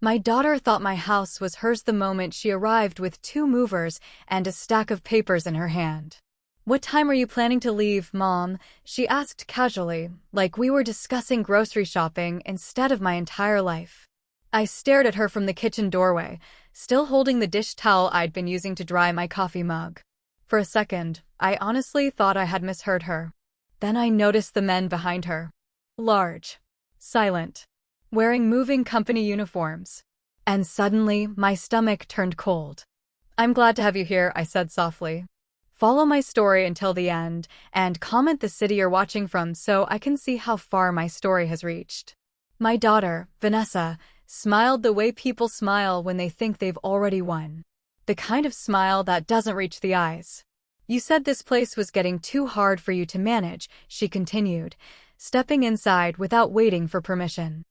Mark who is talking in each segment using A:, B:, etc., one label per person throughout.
A: My daughter thought my house was hers the moment she arrived with 2 movers and a stack of papers in her hand. "What time are you planning to leave, Mom?" she asked casually, like we were discussing grocery shopping instead of my entire life. I stared at her from the kitchen doorway, still holding the dish towel I'd been using to dry my coffee mug. For a second, I honestly thought I had misheard her. Then I noticed the men behind her. Large. Silent. Wearing moving company uniforms. And suddenly, my stomach turned cold. "I'm glad to have you here," I said softly. "Follow my story until the end, and comment the city you're watching from so I can see how far my story has reached." My daughter, Vanessa, smiled the way people smile when they think they've already won. The kind of smile that doesn't reach the eyes. "You said this place was getting too hard for you to manage," she continued, stepping inside without waiting for permission.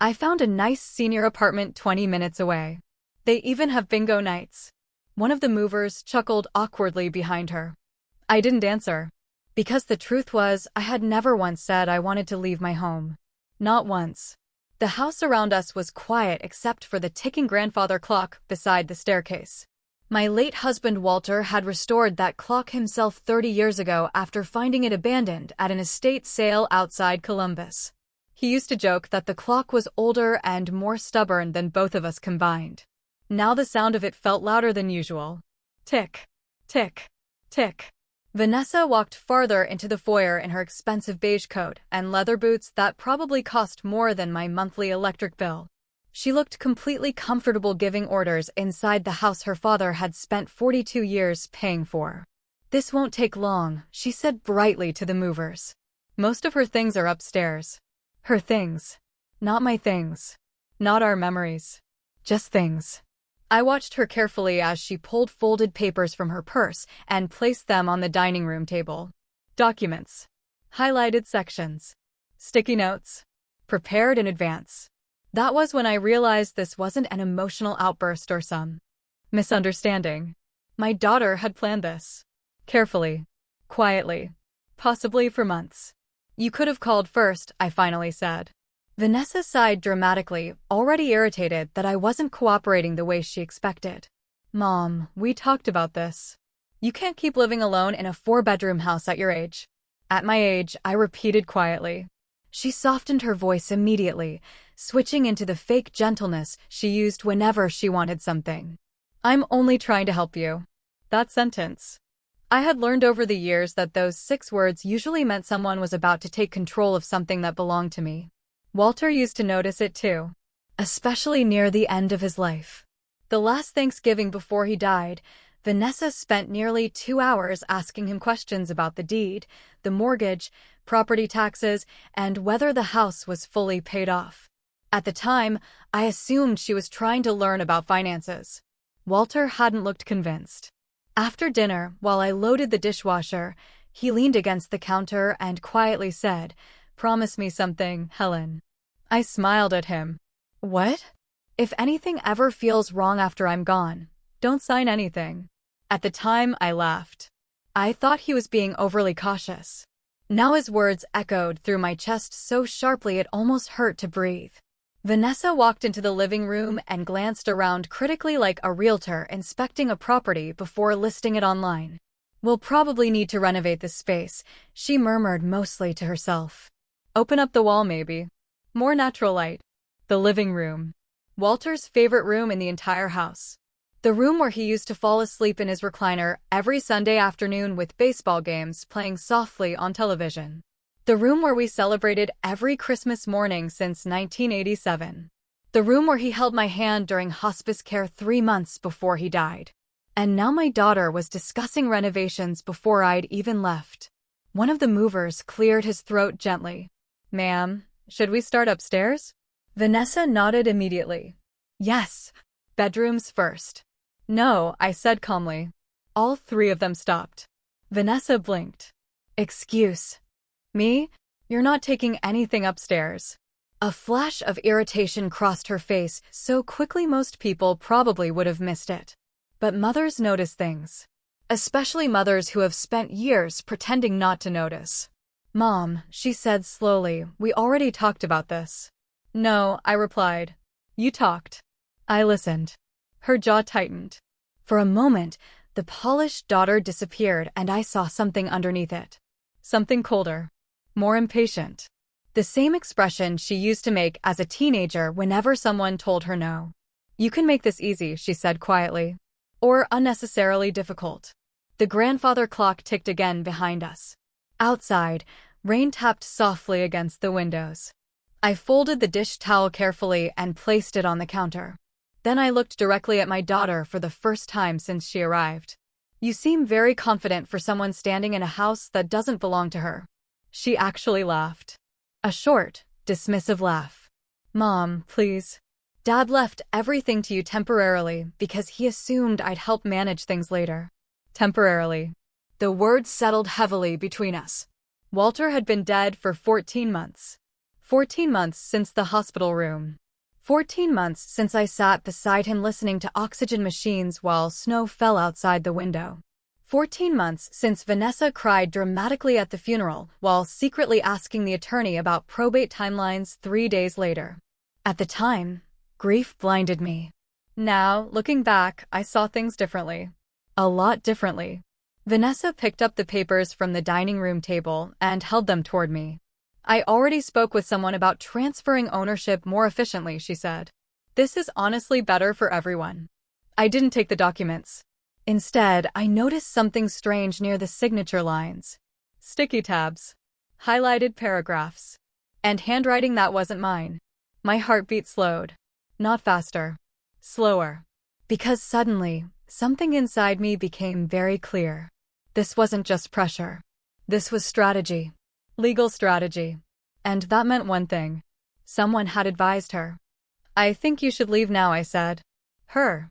A: "I found a nice senior apartment 20 minutes away. They even have bingo nights." One of the movers chuckled awkwardly behind her. I didn't answer. Because the truth was, I had never once said I wanted to leave my home. Not once. The house around us was quiet except for the ticking grandfather clock beside the staircase. My late husband Walter had restored that clock himself 30 years ago after finding it abandoned at an estate sale outside Columbus. He used to joke that the clock was older and more stubborn than both of us combined. Now the sound of it felt louder than usual. Tick, tick, tick. Vanessa walked farther into the foyer in her expensive beige coat and leather boots that probably cost more than my monthly electric bill. She looked completely comfortable giving orders inside the house her father had spent 42 years paying for. "This won't take long," she said brightly to the movers. "Most of her things are upstairs." Her things. Not my things. Not our memories. Just things. I watched her carefully as she pulled folded papers from her purse and placed them on the dining room table. Documents. Highlighted sections. Sticky notes. Prepared in advance. That was when I realized this wasn't an emotional outburst or some misunderstanding. My daughter had planned this. Carefully. Quietly. Possibly for months. "You could have called first," I finally said. Vanessa sighed dramatically, already irritated that I wasn't cooperating the way she expected. "Mom, we talked about this. You can't keep living alone in a 4-bedroom house at your age." "At my age," I repeated quietly. She softened her voice immediately, switching into the fake gentleness she used whenever she wanted something. "I'm only trying to help you." That sentence. I had learned over the years that those 6 words usually meant someone was about to take control of something that belonged to me. Walter used to notice it too. Especially near the end of his life. The last Thanksgiving before he died, Vanessa spent nearly 2 hours asking him questions about the deed, the mortgage, property taxes, and whether the house was fully paid off. At the time, I assumed she was trying to learn about finances. Walter hadn't looked convinced. After dinner, while I loaded the dishwasher, he leaned against the counter and quietly said, "Promise me something, Helen." I smiled at him. "What?" "If anything ever feels wrong after I'm gone, don't sign anything." At the time, I laughed. I thought he was being overly cautious. Now his words echoed through my chest so sharply it almost hurt to breathe. Vanessa walked into the living room and glanced around critically like a realtor inspecting a property before listing it online. "We'll probably need to renovate this space," she murmured mostly to herself. "Open up the wall maybe. More natural light." The living room. Walter's favorite room in the entire house. The room where he used to fall asleep in his recliner every Sunday afternoon with baseball games playing softly on television. The room where we celebrated every Christmas morning since 1987. The room where he held my hand during hospice care 3 months before he died. And now my daughter was discussing renovations before I'd even left. One of the movers cleared his throat gently. "Ma'am, should we start upstairs?" Vanessa nodded immediately. "Yes. Bedrooms first." "No," I said calmly. All 3 of them stopped. Vanessa blinked. "Excuse me? You're not taking anything upstairs." A flash of irritation crossed her face so quickly most people probably would have missed it. But mothers notice things. Especially mothers who have spent years pretending not to notice. "Mom," she said slowly, "we already talked about this." "No," I replied. "You talked." I listened. Her jaw tightened. For a moment, the polished daughter disappeared and I saw something underneath it. Something colder. More impatient. The same expression she used to make as a teenager whenever someone told her no. You can make this easy, she said quietly. Or unnecessarily difficult. The grandfather clock ticked again behind us. Outside, rain tapped softly against the windows. I folded the dish towel carefully and placed it on the counter. Then I looked directly at my daughter for the first time since she arrived. You seem very confident for someone standing in a house that doesn't belong to her. She actually laughed. A short, dismissive laugh. Mom, please. Dad left everything to you temporarily because he assumed I'd help manage things later. Temporarily. The words settled heavily between us. Walter had been dead for 14 months. 14 months since the hospital room. 14 months since I sat beside him listening to oxygen machines while snow fell outside the window. 14 months since Vanessa cried dramatically at the funeral while secretly asking the attorney about probate timelines 3 days later. At the time, grief blinded me. Now, looking back, I saw things differently. A lot differently. Vanessa picked up the papers from the dining room table and held them toward me. I already spoke with someone about transferring ownership more efficiently, she said. This is honestly better for everyone. I didn't take the documents. Instead, I noticed something strange near the signature lines. Sticky tabs. Highlighted paragraphs. And handwriting that wasn't mine. My heartbeat slowed. Not faster. Slower. Because suddenly, something inside me became very clear. This wasn't just pressure. This was strategy. Legal strategy. And that meant one thing. Someone had advised her. I think you should leave now, I said. Her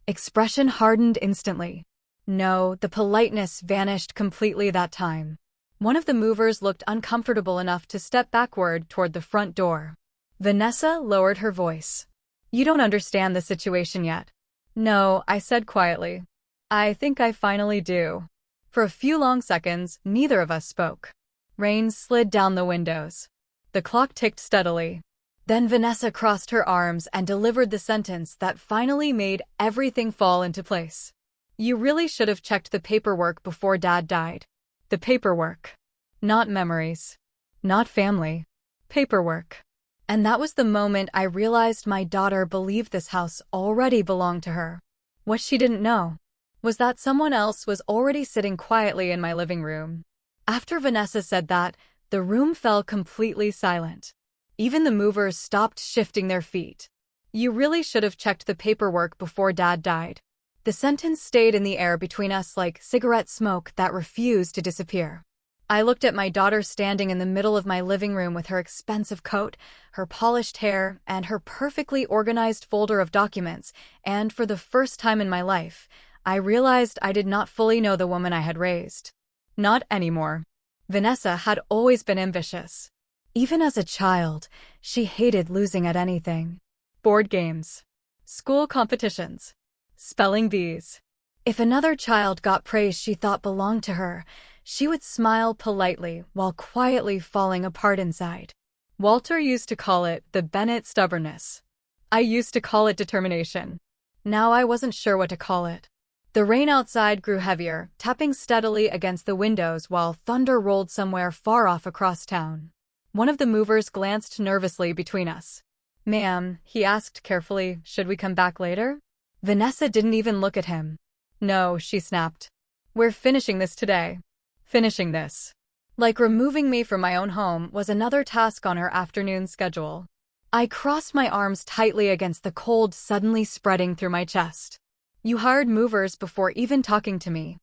A: expression hardened instantly. No, the politeness vanished completely that time. One of the movers looked uncomfortable enough to step backward toward the front door. Vanessa lowered her voice. You don't understand the situation yet. No, I said quietly. I think I finally do. For a few long seconds, neither of us spoke. Rain slid down the windows. The clock ticked steadily. Then Vanessa crossed her arms and delivered the sentence that finally made everything fall into place. You really should have checked the paperwork before Dad died. The paperwork. Not memories. Not family. Paperwork. And that was the moment I realized my daughter believed this house already belonged to her. What she didn't know was that someone else was already sitting quietly in my living room. After Vanessa said that, the room fell completely silent. Even the movers stopped shifting their feet. You really should have checked the paperwork before Dad died. The sentence stayed in the air between us like cigarette smoke that refused to disappear. I looked at my daughter standing in the middle of my living room with her expensive coat, her polished hair, and her perfectly organized folder of documents, and for the first time in my life, I realized I did not fully know the woman I had raised. Not anymore. Vanessa had always been ambitious. Even as a child, she hated losing at anything. Board games. School competitions. Spelling bees. If another child got praise she thought belonged to her, she would smile politely while quietly falling apart inside. Walter used to call it the Bennett stubbornness. I used to call it determination. Now I wasn't sure what to call it. The rain outside grew heavier, tapping steadily against the windows while thunder rolled somewhere far off across town. One of the movers glanced nervously between us. Ma'am, he asked carefully, should we come back later? Vanessa didn't even look at him. No, she snapped. We're finishing this today. Finishing this. Like removing me from my own home was another task on her afternoon schedule. I crossed my arms tightly against the cold suddenly spreading through my chest. You hired movers before even talking to me.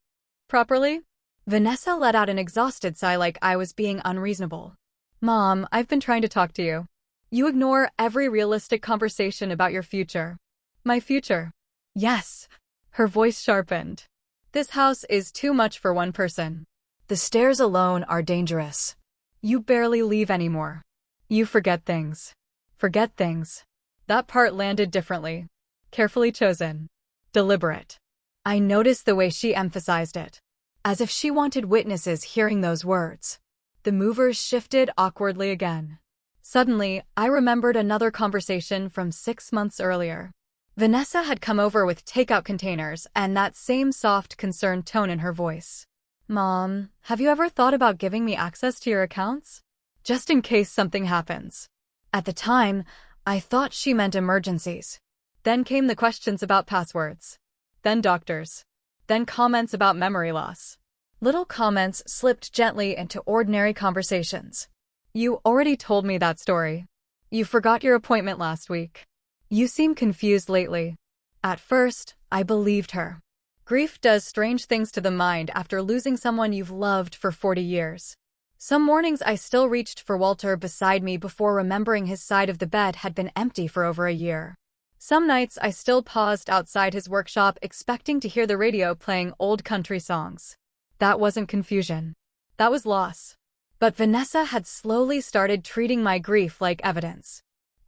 A: Properly? Vanessa let out an exhausted sigh like I was being unreasonable. Mom, I've been trying to talk to you. You ignore every realistic conversation about your future. My future. Yes. Her voice sharpened. This house is too much for one person. The stairs alone are dangerous. You barely leave anymore. You forget things. Forget things. That part landed differently. Carefully chosen. Deliberate. I noticed the way she emphasized it. As if she wanted witnesses hearing those words. The movers shifted awkwardly again. Suddenly, I remembered another conversation from 6 months earlier. Vanessa had come over with takeout containers and that same soft, concerned tone in her voice. Mom, have you ever thought about giving me access to your accounts? Just in case something happens. At the time, I thought she meant emergencies. Then came the questions about passwords. Then doctors. Then comments about memory loss. Little comments slipped gently into ordinary conversations. You already told me that story. You forgot your appointment last week. You seem confused lately. At first, I believed her. Grief does strange things to the mind after losing someone you've loved for 40 years. Some mornings I still reached for Walter beside me before remembering his side of the bed had been empty for over a year. Some nights I still paused outside his workshop expecting to hear the radio playing old country songs. That wasn't confusion. That was loss. But Vanessa had slowly started treating my grief like evidence.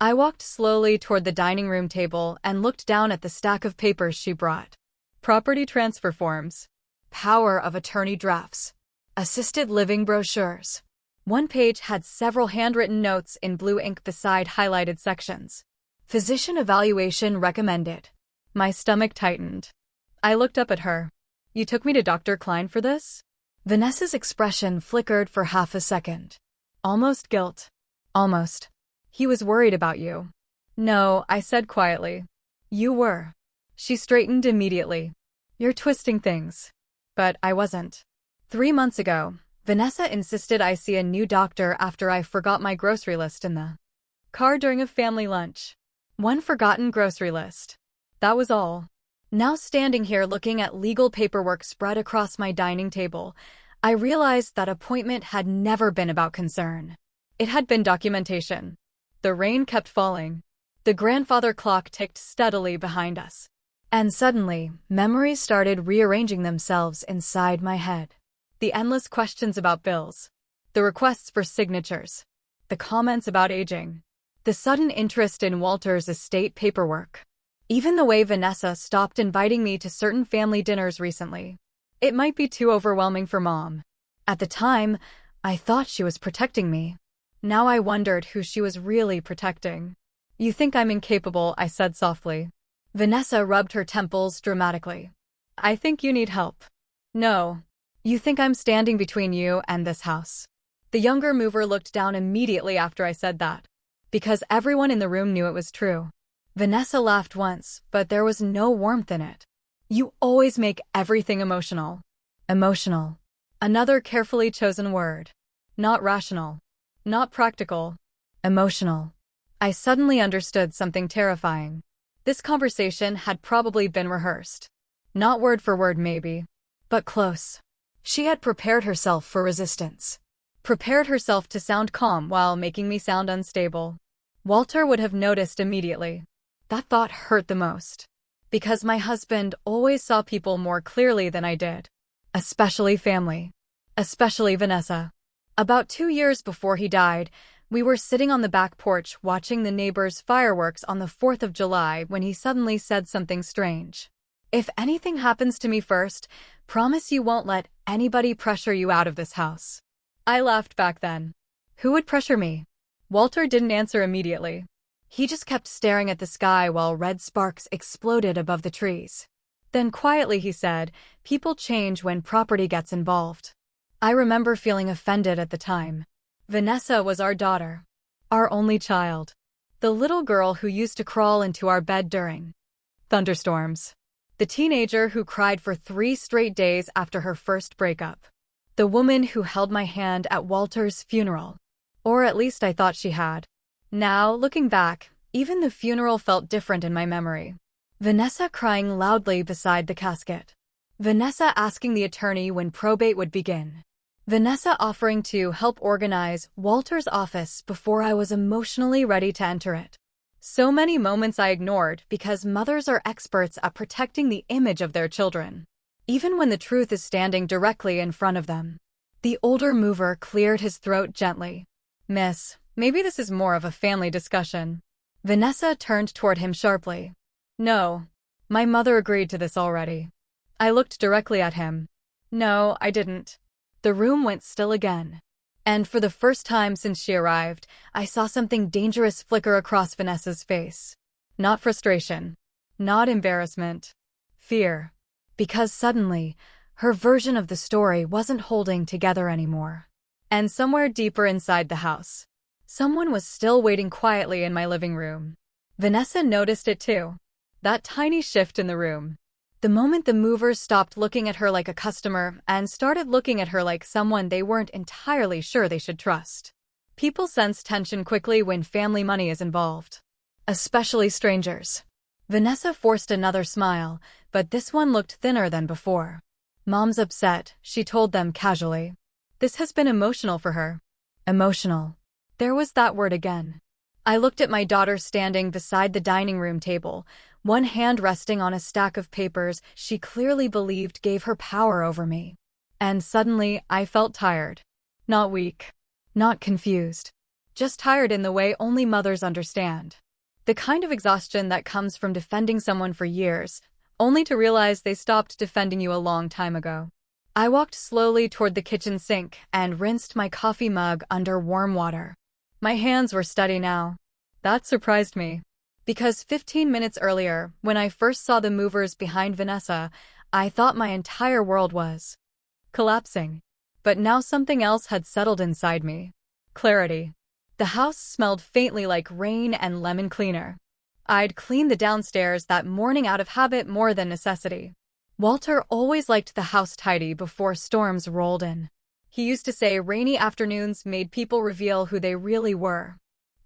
A: I walked slowly toward the dining room table and looked down at the stack of papers she brought. Property transfer forms. Power of attorney drafts. Assisted living brochures. One page had several handwritten notes in blue ink beside highlighted sections. Physician evaluation recommended. My stomach tightened. I looked up at her. You took me to Dr. Klein for this? Vanessa's expression flickered for half a second. Almost guilt. Almost. He was worried about you. No, I said quietly. You were. She straightened immediately. You're twisting things. But I wasn't. 3 months ago, Vanessa insisted I see a new doctor after I forgot my grocery list in the car during a family lunch. One forgotten grocery list. That was all. Now standing here looking at legal paperwork spread across my dining table, I realized that appointment had never been about concern. It had been documentation. The rain kept falling. The grandfather clock ticked steadily behind us. And suddenly, memories started rearranging themselves inside my head. The endless questions about bills. The requests for signatures. The comments about aging. The sudden interest in Walter's estate paperwork. Even the way Vanessa stopped inviting me to certain family dinners recently. It might be too overwhelming for Mom. At the time, I thought she was protecting me. Now I wondered who she was really protecting. You think I'm incapable, I said softly. Vanessa rubbed her temples dramatically. I think you need help. No. You think I'm standing between you and this house. The younger mover looked down immediately after I said that. Because everyone in the room knew it was true. Vanessa laughed once, but there was no warmth in it. You always make everything emotional. Emotional. Another carefully chosen word. Not rational. Not practical. Emotional. I suddenly understood something terrifying. This conversation had probably been rehearsed. Not word for word maybe, but close. She had prepared herself for resistance. Prepared herself to sound calm while making me sound unstable. Walter would have noticed immediately. That thought hurt the most. Because my husband always saw people more clearly than I did. Especially family. Especially Vanessa. About 2 years before he died, we were sitting on the back porch watching the neighbors' fireworks on the 4th of July when he suddenly said something strange. If anything happens to me first, promise you won't let anybody pressure you out of this house. I laughed back then. Who would pressure me? Walter didn't answer immediately. He just kept staring at the sky while red sparks exploded above the trees. Then quietly he said, people change when property gets involved. I remember feeling offended at the time. Vanessa was our daughter. Our only child. The little girl who used to crawl into our bed during thunderstorms. The teenager who cried for 3 straight days after her first breakup. The woman who held my hand at Walter's funeral. Or at least I thought she had. Now, looking back, even the funeral felt different in my memory. Vanessa crying loudly beside the casket. Vanessa asking the attorney when probate would begin. Vanessa offering to help organize Walter's office before I was emotionally ready to enter it. So many moments I ignored because mothers are experts at protecting the image of their children, even when the truth is standing directly in front of them. The older mover cleared his throat gently. Miss, maybe this is more of a family discussion. Vanessa turned toward him sharply. No. My mother agreed to this already. I looked directly at him. No, I didn't. The room went still again. And for the first time since she arrived, I saw something dangerous flicker across Vanessa's face. Not frustration. Not embarrassment. Fear. Because suddenly, her version of the story wasn't holding together anymore. And somewhere deeper inside the house, someone was still waiting quietly in my living room. Vanessa noticed it too. That tiny shift in the room. The moment the movers stopped looking at her like a customer and started looking at her like someone they weren't entirely sure they should trust. People sense tension quickly when family money is involved. Especially strangers. Vanessa forced another smile, but this one looked thinner than before. Mom's upset, she told them casually. This has been emotional for her. Emotional. There was that word again. I looked at my daughter standing beside the dining room table, one hand resting on a stack of papers she clearly believed gave her power over me. And suddenly, I felt tired. Not weak. Not confused. Just tired in the way only mothers understand. The kind of exhaustion that comes from defending someone for years, only to realize they stopped defending you a long time ago. I walked slowly toward the kitchen sink and rinsed my coffee mug under warm water. My hands were steady now. That surprised me. Because 15 minutes earlier, when I first saw the movers behind Vanessa, I thought my entire world was collapsing. But now something else had settled inside me. Clarity. The house smelled faintly like rain and lemon cleaner. I'd cleaned the downstairs that morning out of habit more than necessity. Walter always liked the house tidy before storms rolled in. He used to say rainy afternoons made people reveal who they really were.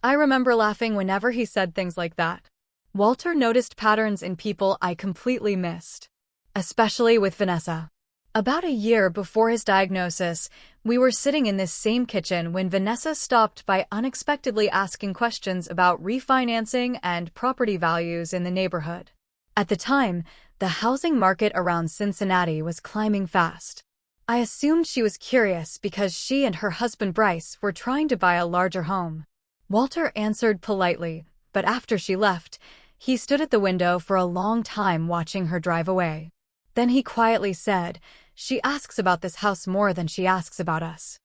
A: I remember laughing whenever he said things like that. Walter noticed patterns in people I completely missed. Especially with Vanessa. About a year before his diagnosis, we were sitting in this same kitchen when Vanessa stopped by unexpectedly asking questions about refinancing and property values in the neighborhood. At the time, the housing market around Cincinnati was climbing fast. I assumed she was curious because she and her husband Bryce were trying to buy a larger home. Walter answered politely, but after she left, he stood at the window for a long time watching her drive away. Then he quietly said, "She asks about this house more than she asks about us."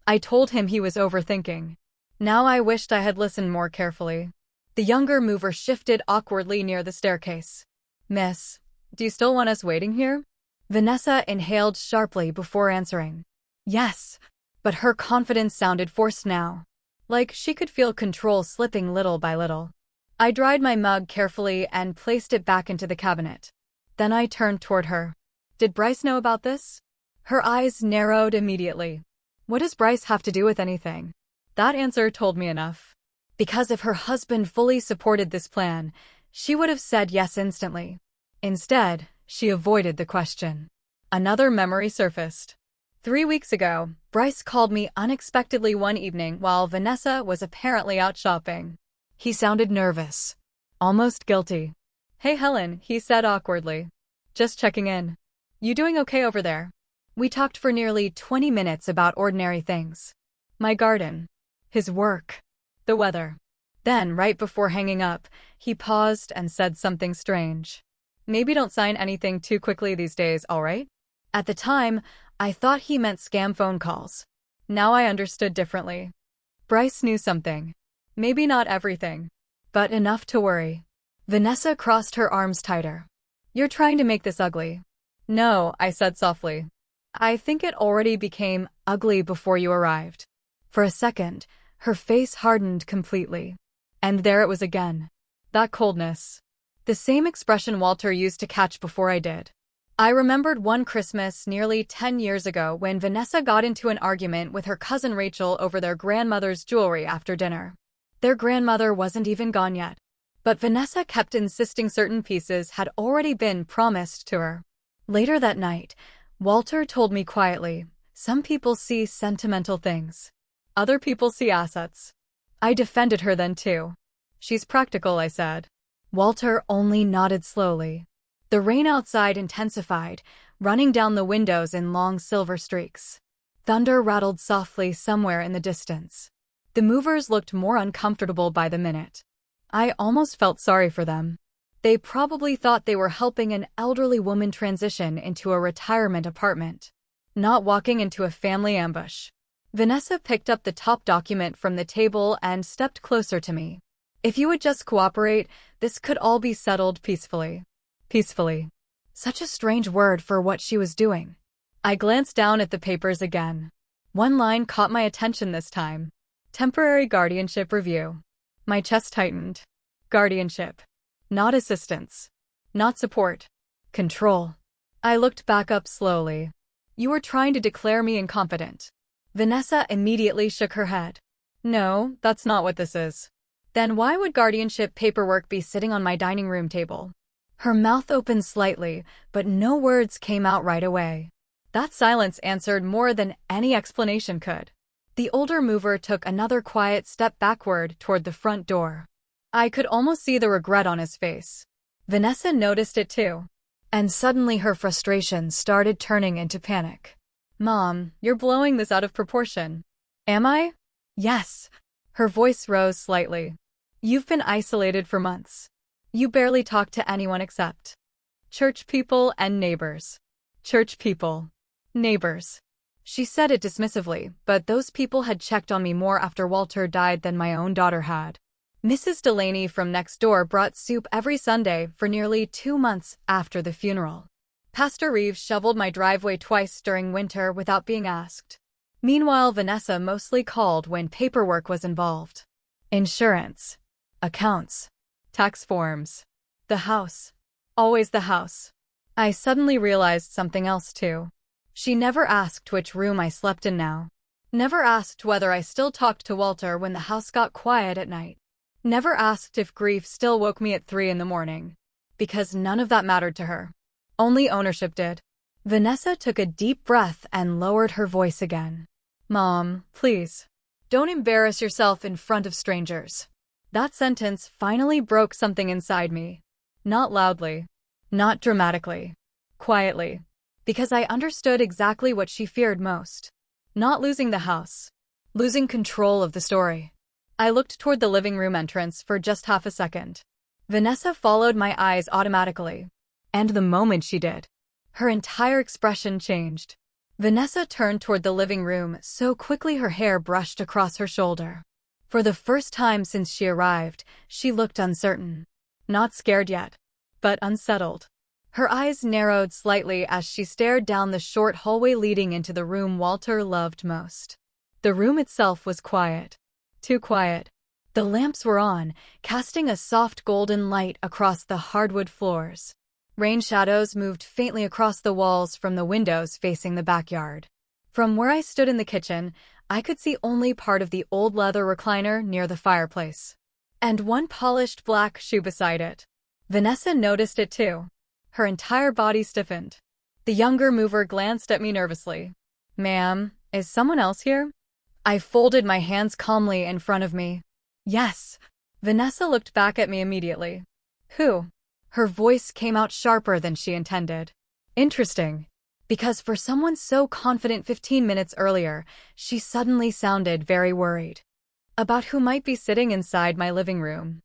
A: I told him he was overthinking. Now I wished I had listened more carefully. The younger mover shifted awkwardly near the staircase. "Miss, do you still want us waiting here?" Vanessa inhaled sharply before answering. "Yes," but her confidence sounded forced now. Like she could feel control slipping little by little. I dried my mug carefully and placed it back into the cabinet. Then I turned toward her. "Did Bryce know about this?" Her eyes narrowed immediately. "What does Bryce have to do with anything?" That answer told me enough. Because if her husband fully supported this plan, she would have said yes instantly. Instead, she avoided the question. Another memory surfaced. 3 weeks ago, Bryce called me unexpectedly one evening while Vanessa was apparently out shopping. He sounded nervous. Almost guilty. "Hey Helen," he said awkwardly. "Just checking in. You doing okay over there?" We talked for nearly 20 minutes about ordinary things. My garden. His work. The weather. Then, right before hanging up, he paused and said something strange. "Maybe don't sign anything too quickly these days, alright?" At the time, I thought he meant scam phone calls. Now I understood differently. Bryce knew something. Maybe not everything, but enough to worry. Vanessa crossed her arms tighter. "You're trying to make this ugly." "No," I said softly. "I think it already became ugly before you arrived." For a second, her face hardened completely. And there it was again. That coldness. The same expression Walter used to catch before I did. I remembered one Christmas nearly 10 years ago when Vanessa got into an argument with her cousin Rachel over their grandmother's jewelry after dinner. Their grandmother wasn't even gone yet. But Vanessa kept insisting certain pieces had already been promised to her. Later that night, Walter told me quietly, "Some people see sentimental things. Other people see assets." I defended her then too. "She's practical," I said. Walter only nodded slowly. The rain outside intensified, running down the windows in long silver streaks. Thunder rattled softly somewhere in the distance. The movers looked more uncomfortable by the minute. I almost felt sorry for them. They probably thought they were helping an elderly woman transition into a retirement apartment, not walking into a family ambush. Vanessa picked up the top document from the table and stepped closer to me. If you would just cooperate, this could all be settled peacefully. Peacefully. Such a strange word for what she was doing. I glanced down at the papers again. One line caught my attention this time. Temporary guardianship review. My chest tightened. Guardianship. Not assistance. Not support. Control. I looked back up slowly. You were trying to declare me incompetent. Vanessa immediately shook her head. No, that's not what this is. Then why would guardianship paperwork be sitting on my dining room table? Her mouth opened slightly, but no words came out right away. That silence answered more than any explanation could. The older mover took another quiet step backward toward the front door. I could almost see the regret on his face. Vanessa noticed it too. And suddenly her frustration started turning into panic. Mom, you're blowing this out of proportion. Am I? Yes. Her voice rose slightly. You've been isolated for months. You barely talk to anyone except church people and neighbors. Church people. Neighbors. She said it dismissively, but those people had checked on me more after Walter died than my own daughter had. Mrs. Delaney from next door brought soup every Sunday for nearly 2 months after the funeral. Pastor Reeves shoveled my driveway twice during winter without being asked. Meanwhile, Vanessa mostly called when paperwork was involved. Insurance. Accounts. Tax forms. The house. Always the house. I suddenly realized something else too. She never asked which room I slept in now. Never asked whether I still talked to Walter when the house got quiet at night. Never asked if grief still woke me at 3 in the morning. Because none of that mattered to her. Only ownership did. Vanessa took a deep breath and lowered her voice again. Mom, please. Don't embarrass yourself in front of strangers. That sentence finally broke something inside me. Not loudly. Not dramatically. Quietly. Because I understood exactly what she feared most. Not losing the house. Losing control of the story. I looked toward the living room entrance for just half a second. Vanessa followed my eyes automatically. And the moment she did, her entire expression changed. Vanessa turned toward the living room so quickly her hair brushed across her shoulder. For the first time since she arrived, she looked uncertain. Not scared yet, but unsettled. Her eyes narrowed slightly as she stared down the short hallway leading into the room Walter loved most. The room itself was quiet. Too quiet. The lamps were on, casting a soft golden light across the hardwood floors. Rain shadows moved faintly across the walls from the windows facing the backyard. From where I stood in the kitchen, I could see only part of the old leather recliner near the fireplace. And one polished black shoe beside it. Vanessa noticed it too. Her entire body stiffened. The younger mover glanced at me nervously. Ma'am, is someone else here? I folded my hands calmly in front of me. Yes. Vanessa looked back at me immediately. Who? Her voice came out sharper than she intended. Interesting. Because for someone so confident 15 minutes earlier, she suddenly sounded very worried. About who might be sitting inside my living room.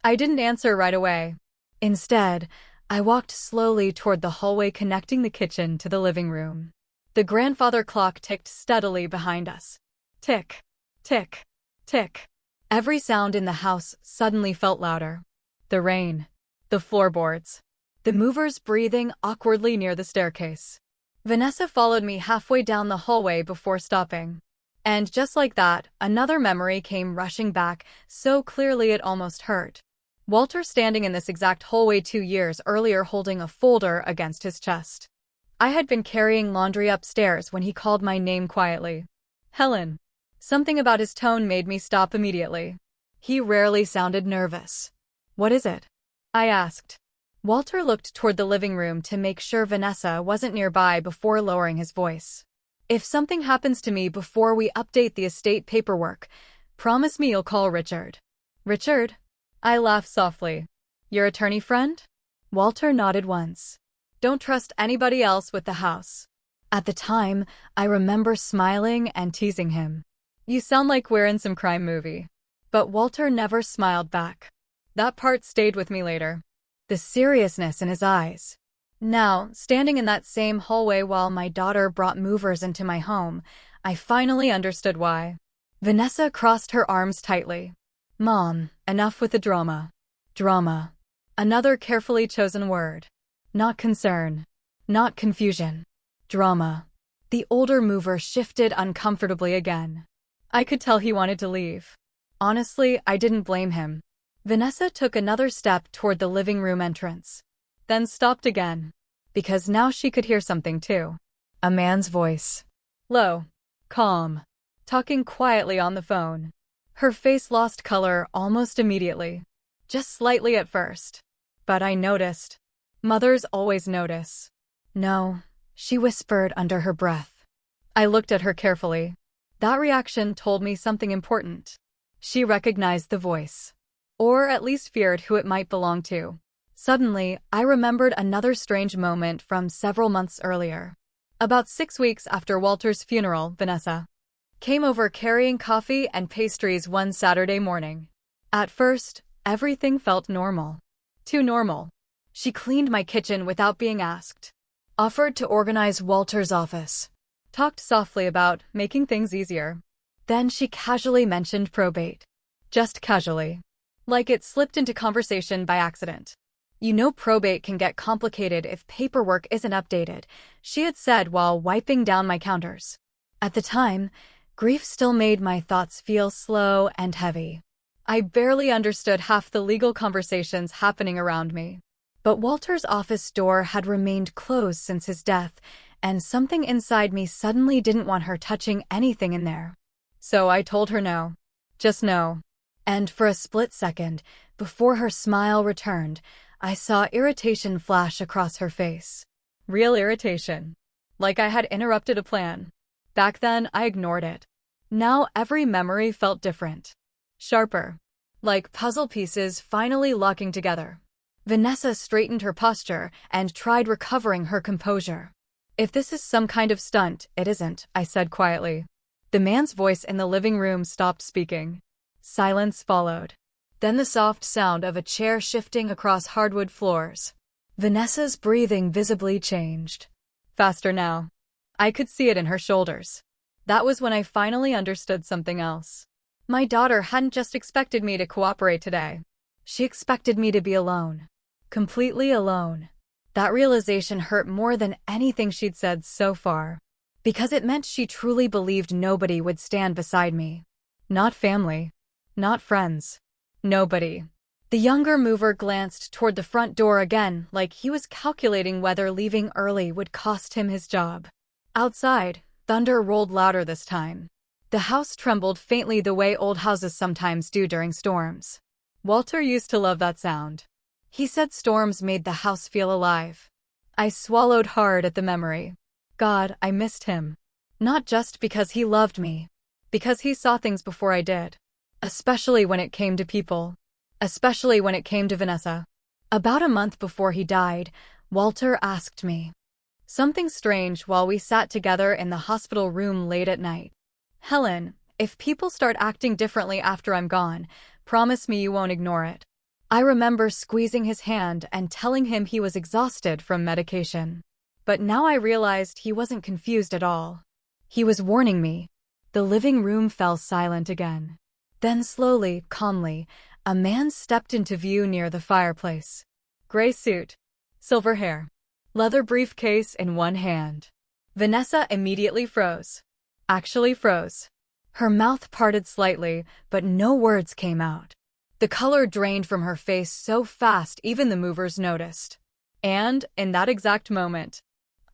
A: I didn't answer right away. Instead, I walked slowly toward the hallway connecting the kitchen to the living room. The grandfather clock ticked steadily behind us. Tick, tick, tick. Every sound in the house suddenly felt louder. The rain. The floorboards. The movers breathing awkwardly near the staircase. Vanessa followed me halfway down the hallway before stopping. And just like that, another memory came rushing back, so clearly it almost hurt. Walter standing in this exact hallway 2 years earlier holding a folder against his chest. I had been carrying laundry upstairs when he called my name quietly. Helen. Something about his tone made me stop immediately. He rarely sounded nervous. What is it? I asked. Walter looked toward the living room to make sure Vanessa wasn't nearby before lowering his voice. If something happens to me before we update the estate paperwork, promise me you'll call Richard. Richard? I laughed softly. Your attorney friend? Walter nodded once. Don't trust anybody else with the house. At the time, I remember smiling and teasing him. You sound like we're in some crime movie. But Walter never smiled back. That part stayed with me later. The seriousness in his eyes. Now, standing in that same hallway while my daughter brought movers into my home, I finally understood why. Vanessa crossed her arms tightly. Mom, Enough with the drama. Drama. Another carefully chosen word. Not concern. Not confusion. Drama. The older mover shifted uncomfortably again. I could tell he wanted to leave. Honestly, I didn't blame him. Vanessa took another step toward the living room entrance, then stopped again, because now she could hear something too. A man's voice. Low. Calm. Talking quietly on the phone. Her face lost color almost immediately. Just slightly at first. But I noticed. Mothers always notice. No, she whispered under her breath. I looked at her carefully. That reaction told me something important. She recognized the voice. Or at least feared who it might belong to. Suddenly, I remembered another strange moment from several months earlier. About 6 weeks after Walter's funeral, Vanessa came over carrying coffee and pastries one Saturday morning. At first, everything felt normal. Too normal. She cleaned my kitchen without being asked. Offered to organize Walter's office. Talked softly about making things easier. Then she casually mentioned probate. Just casually. Like it slipped into conversation by accident. You know probate can get complicated if paperwork isn't updated, she had said while wiping down my counters. At the time, grief still made my thoughts feel slow and heavy. I barely understood half the legal conversations happening around me. But Walter's office door had remained closed since his death, and something inside me suddenly didn't want her touching anything in there. So I told her no. Just no. And for a split second, before her smile returned, I saw irritation flash across her face. Real irritation. Like I had interrupted a plan. Back then, I ignored it. Now every memory felt different. Sharper. Like puzzle pieces finally locking together. Vanessa straightened her posture and tried recovering her composure. If this is some kind of stunt, it isn't, I said quietly. The man's voice in the living room stopped speaking. Silence followed. Then the soft sound of a chair shifting across hardwood floors. Vanessa's breathing visibly changed. Faster now. I could see it in her shoulders. That was when I finally understood something else. My daughter hadn't just expected me to cooperate today. She expected me to be alone. Completely alone. That realization hurt more than anything she'd said so far. Because it meant she truly believed nobody would stand beside me. Not family. Not friends. Nobody. The younger mover glanced toward the front door again, like he was calculating whether leaving early would cost him his job. Outside, thunder rolled louder this time. The house trembled faintly the way old houses sometimes do during storms. Walter used to love that sound. He said storms made the house feel alive. I swallowed hard at the memory. God, I missed him. Not just because he loved me. Because he saw things before I did. Especially when it came to people. Especially when it came to Vanessa. About a month before he died, Walter asked me something strange while we sat together in the hospital room late at night. Helen, if people start acting differently after I'm gone, promise me you won't ignore it. I remember squeezing his hand and telling him he was exhausted from medication. But now I realized he wasn't confused at all. He was warning me. The living room fell silent again. Then slowly, calmly, a man stepped into view near the fireplace. Gray suit. Silver hair. Leather briefcase in one hand. Vanessa immediately froze. Actually froze. Her mouth parted slightly, but no words came out. The color drained from her face so fast even the movers noticed. And, in that exact moment,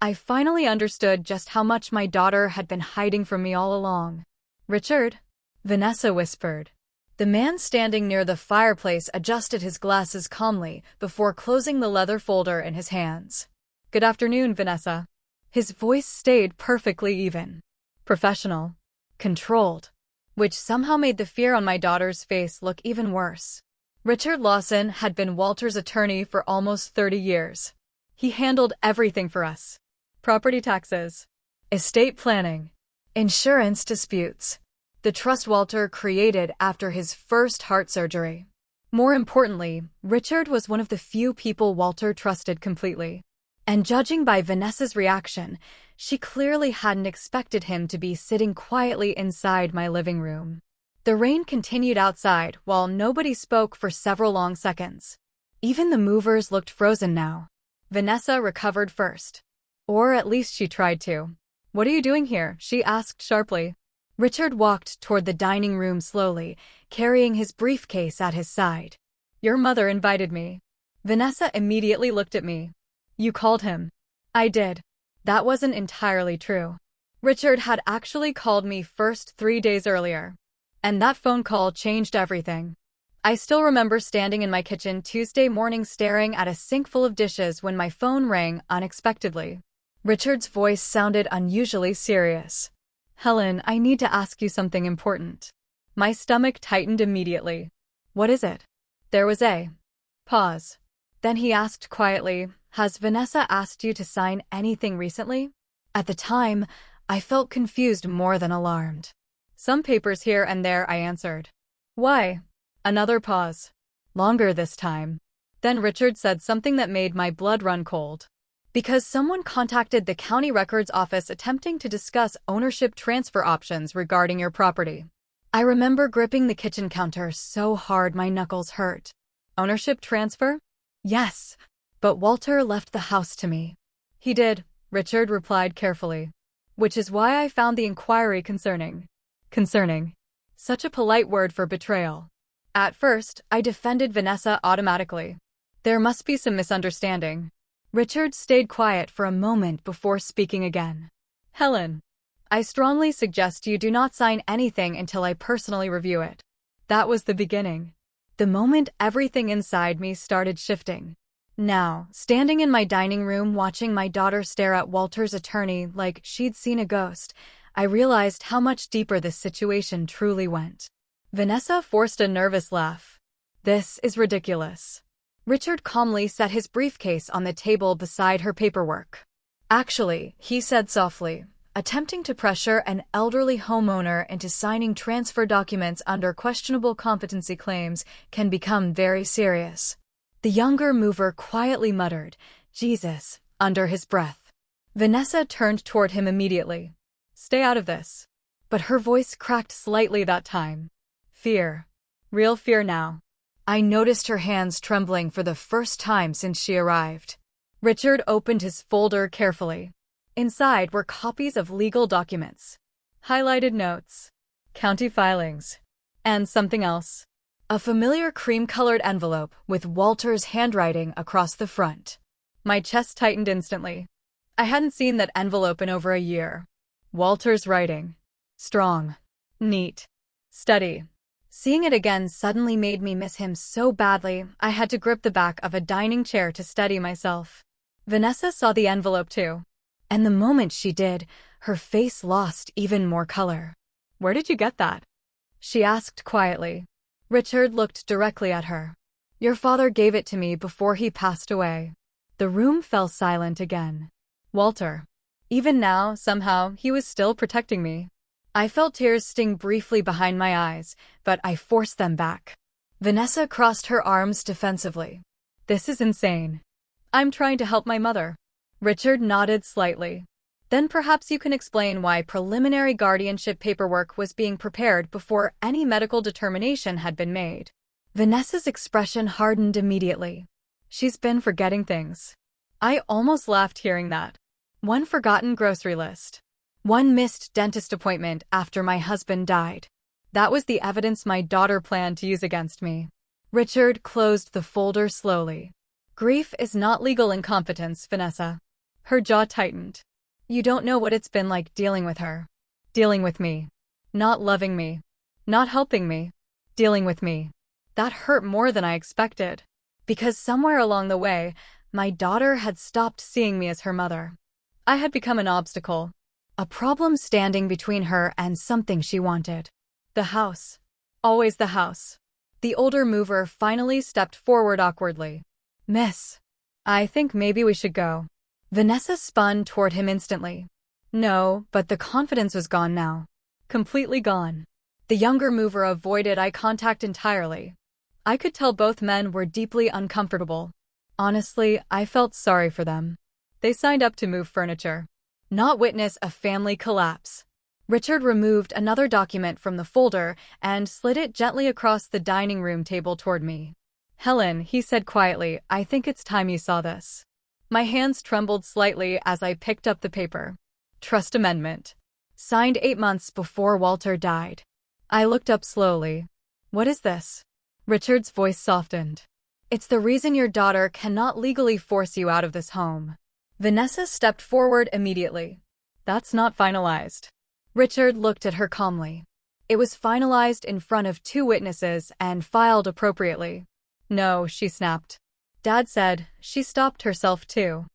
A: I finally understood just how much my daughter had been hiding from me all along. Richard? Vanessa whispered. The man standing near the fireplace adjusted his glasses calmly before closing the leather folder in his hands. Good afternoon, Vanessa. His voice stayed perfectly even. Professional. Controlled. Which somehow made the fear on my daughter's face look even worse. Richard Lawson had been Walter's attorney for almost 30 years. He handled everything for us. Property taxes. Estate planning. Insurance disputes. The trust Walter created after his first heart surgery. More importantly, Richard was one of the few people Walter trusted completely. And judging by Vanessa's reaction, she clearly hadn't expected him to be sitting quietly inside my living room. The rain continued outside while nobody spoke for several long seconds. Even the movers looked frozen now. Vanessa recovered first. Or at least she tried to. "What are you doing here?" she asked sharply. Richard walked toward the dining room slowly, carrying his briefcase at his side. "Your mother invited me." Vanessa immediately looked at me. "You called him?" "I did." That wasn't entirely true. Richard had actually called me first 3 days earlier. And that phone call changed everything. I still remember standing in my kitchen Tuesday morning staring at a sink full of dishes when my phone rang unexpectedly. Richard's voice sounded unusually serious. "Helen, I need to ask you something important." My stomach tightened immediately. "What is it?" There was a pause. Then he asked quietly, "Has Vanessa asked you to sign anything recently?" At the time, I felt confused more than alarmed. "Some papers here and there," I answered. "Why?" Another pause. Longer this time. Then Richard said something that made my blood run cold. "Because someone contacted the county records office attempting to discuss ownership transfer options regarding your property." I remember gripping the kitchen counter so hard my knuckles hurt. "Ownership transfer?" "Yes. But Walter left the house to me." "He did," Richard replied carefully. "Which is why I found the inquiry concerning." Concerning. Such a polite word for betrayal. At first, I defended Vanessa automatically. There must be some misunderstanding. Richard stayed quiet for a moment before speaking again. "Helen, I strongly suggest you do not sign anything until I personally review it." That was the beginning. The moment everything inside me started shifting. Now, standing in my dining room watching my daughter stare at Walter's attorney like she'd seen a ghost, I realized how much deeper this situation truly went. Vanessa forced a nervous laugh. "This is ridiculous." Richard calmly set his briefcase on the table beside her paperwork. "Actually," he said softly, "attempting to pressure an elderly homeowner into signing transfer documents under questionable competency claims can become very serious." The younger mover quietly muttered, "Jesus," under his breath. Vanessa turned toward him immediately. "Stay out of this." But her voice cracked slightly that time. Fear. Real fear now. I noticed her hands trembling for the first time since she arrived. Richard opened his folder carefully. Inside were copies of legal documents, highlighted notes, county filings, and something else. A familiar cream-colored envelope with Walter's handwriting across the front. My chest tightened instantly. I hadn't seen that envelope in over a year. Walter's writing. Strong. Neat. Steady. Seeing it again suddenly made me miss him so badly, I had to grip the back of a dining chair to steady myself. Vanessa saw the envelope too. And the moment she did, her face lost even more color. "Where did you get that?" she asked quietly. Richard looked directly at her. "Your father gave it to me before he passed away." The room fell silent again. Walter. Even now, somehow, he was still protecting me. I felt tears sting briefly behind my eyes, but I forced them back. Vanessa crossed her arms defensively. "This is insane. I'm trying to help my mother." Richard nodded slightly. "Then perhaps you can explain why preliminary guardianship paperwork was being prepared before any medical determination had been made." Vanessa's expression hardened immediately. "She's been forgetting things." I almost laughed hearing that. One forgotten grocery list. One missed dentist appointment after my husband died. That was the evidence my daughter planned to use against me. Richard closed the folder slowly. "Grief is not legal incompetence, Vanessa." Her jaw tightened. "You don't know what it's been like dealing with her. Dealing with me. Not loving me. Not helping me. Dealing with me." That hurt more than I expected. Because somewhere along the way, my daughter had stopped seeing me as her mother. I had become an obstacle. A problem standing between her and something she wanted. The house. Always the house. The older mover finally stepped forward awkwardly. "Miss, I think maybe we should go." Vanessa spun toward him instantly. No, but the confidence was gone now. Completely gone. The younger mover avoided eye contact entirely. I could tell both men were deeply uncomfortable. Honestly, I felt sorry for them. They signed up to move furniture, not witness a family collapse. Richard removed another document from the folder and slid it gently across the dining room table toward me. Helen, he said quietly, I think it's time you saw this. My hands trembled slightly as I picked up the paper. Trust amendment. Signed 8 months before Walter died. I looked up slowly. What is this? Richard's voice softened. It's the reason your daughter cannot legally force you out of this home. Vanessa stepped forward immediately. That's not finalized. Richard looked at her calmly. It was finalized in front of 2 witnesses and filed appropriately. No, she snapped. Dad said she stopped herself too.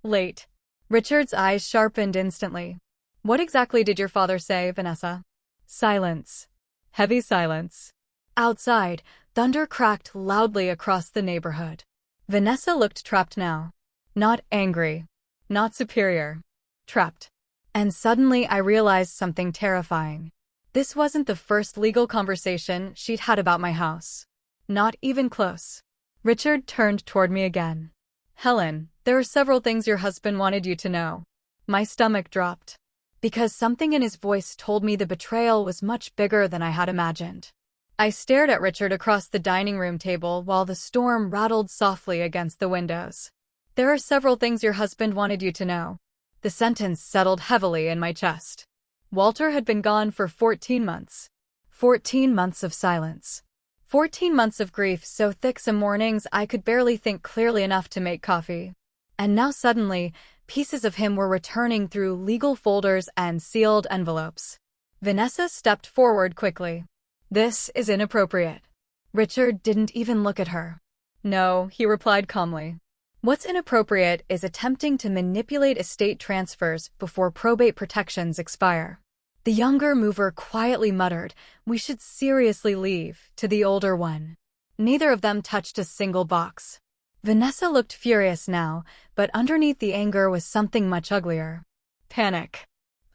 A: Late. Richard's eyes sharpened instantly. What exactly did your father say, Vanessa? Silence. Heavy silence. Outside, thunder cracked loudly across the neighborhood. Vanessa looked trapped now. Not angry. Not superior. Trapped. And suddenly I realized something terrifying. This wasn't the first legal conversation she'd had about my house. Not even close. Richard turned toward me again. Helen, there are several things your husband wanted you to know. My stomach dropped. Because something in his voice told me the betrayal was much bigger than I had imagined. I stared at Richard across the dining room table while the storm rattled softly against the windows. There are several things your husband wanted you to know. The sentence settled heavily in my chest. Walter had been gone for 14 months. 14 months of silence. 14 months of grief so thick some mornings I could barely think clearly enough to make coffee. And now suddenly, pieces of him were returning through legal folders and sealed envelopes. Vanessa stepped forward quickly. This is inappropriate. Richard didn't even look at her. No, he replied calmly. What's inappropriate is attempting to manipulate estate transfers before probate protections expire. The younger mover quietly muttered, we should seriously leave, to the older one. Neither of them touched a single box. Vanessa looked furious now, but underneath the anger was something much uglier. Panic.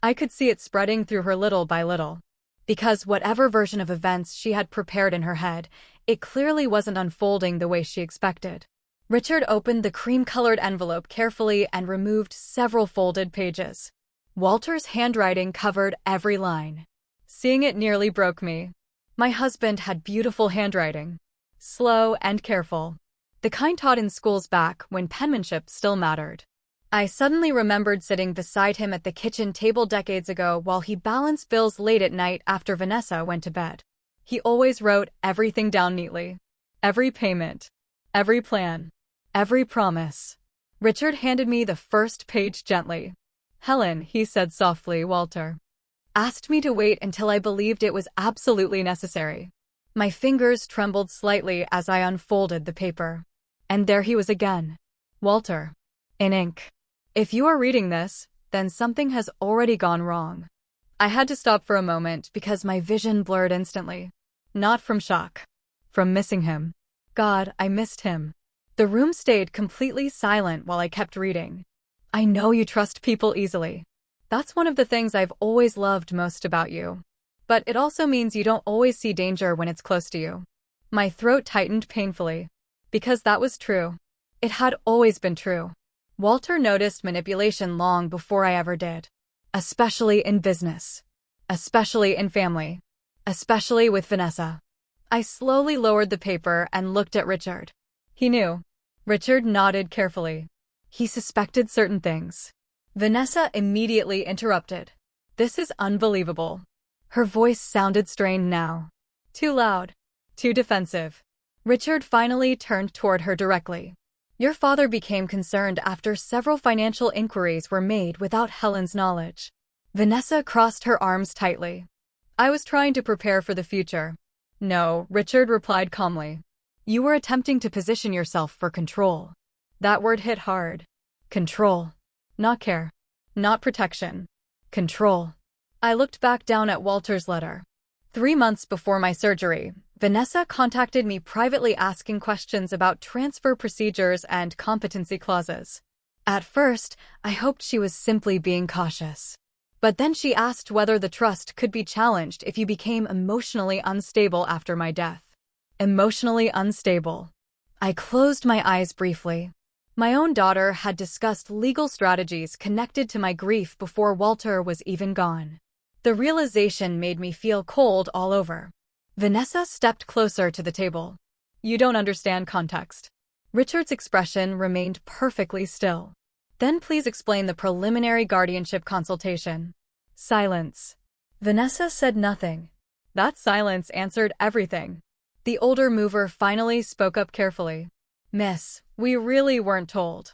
A: I could see it spreading through her little by little. Because whatever version of events she had prepared in her head, it clearly wasn't unfolding the way she expected. Richard opened the cream-colored envelope carefully and removed several folded pages. Walter's handwriting covered every line. Seeing it nearly broke me. My husband had beautiful handwriting. Slow and careful. The kind taught in schools back when penmanship still mattered. I suddenly remembered sitting beside him at the kitchen table decades ago while he balanced bills late at night after Vanessa went to bed. He always wrote everything down neatly. Every payment. Every plan. Every promise. Richard handed me the first page gently. Helen, he said softly, Walter asked me to wait until I believed it was absolutely necessary. My fingers trembled slightly as I unfolded the paper. And there he was again. Walter. In ink. If you are reading this, then something has already gone wrong. I had to stop for a moment because my vision blurred instantly. Not from shock. From missing him. God, I missed him. The room stayed completely silent while I kept reading. I know you trust people easily. That's one of the things I've always loved most about you. But it also means you don't always see danger when it's close to you. My throat tightened painfully. Because that was true. It had always been true. Walter noticed manipulation long before I ever did. Especially in business. Especially in family. Especially with Vanessa. I slowly lowered the paper and looked at Richard. He knew. Richard nodded carefully. He suspected certain things. Vanessa immediately interrupted. This is unbelievable. Her voice sounded strained now. Too loud. Too defensive. Richard finally turned toward her directly. Your father became concerned after several financial inquiries were made without Helen's knowledge. Vanessa crossed her arms tightly. I was trying to prepare for the future. No, Richard replied calmly. You were attempting to position yourself for control. That word hit hard. Control. Not care. Not protection. Control. I looked back down at Walter's letter. 3 months before my surgery, Vanessa contacted me privately asking questions about transfer procedures and competency clauses. At first, I hoped she was simply being cautious. But then she asked whether the trust could be challenged if you became emotionally unstable after my death. Emotionally unstable. I closed my eyes briefly. My own daughter had discussed legal strategies connected to my grief before Walter was even gone. The realization made me feel cold all over. Vanessa stepped closer to the table. You don't understand context. Richard's expression remained perfectly still. Then please explain the preliminary guardianship consultation. Silence. Vanessa said nothing. That silence answered everything. The older mover finally spoke up carefully. Miss, we really weren't told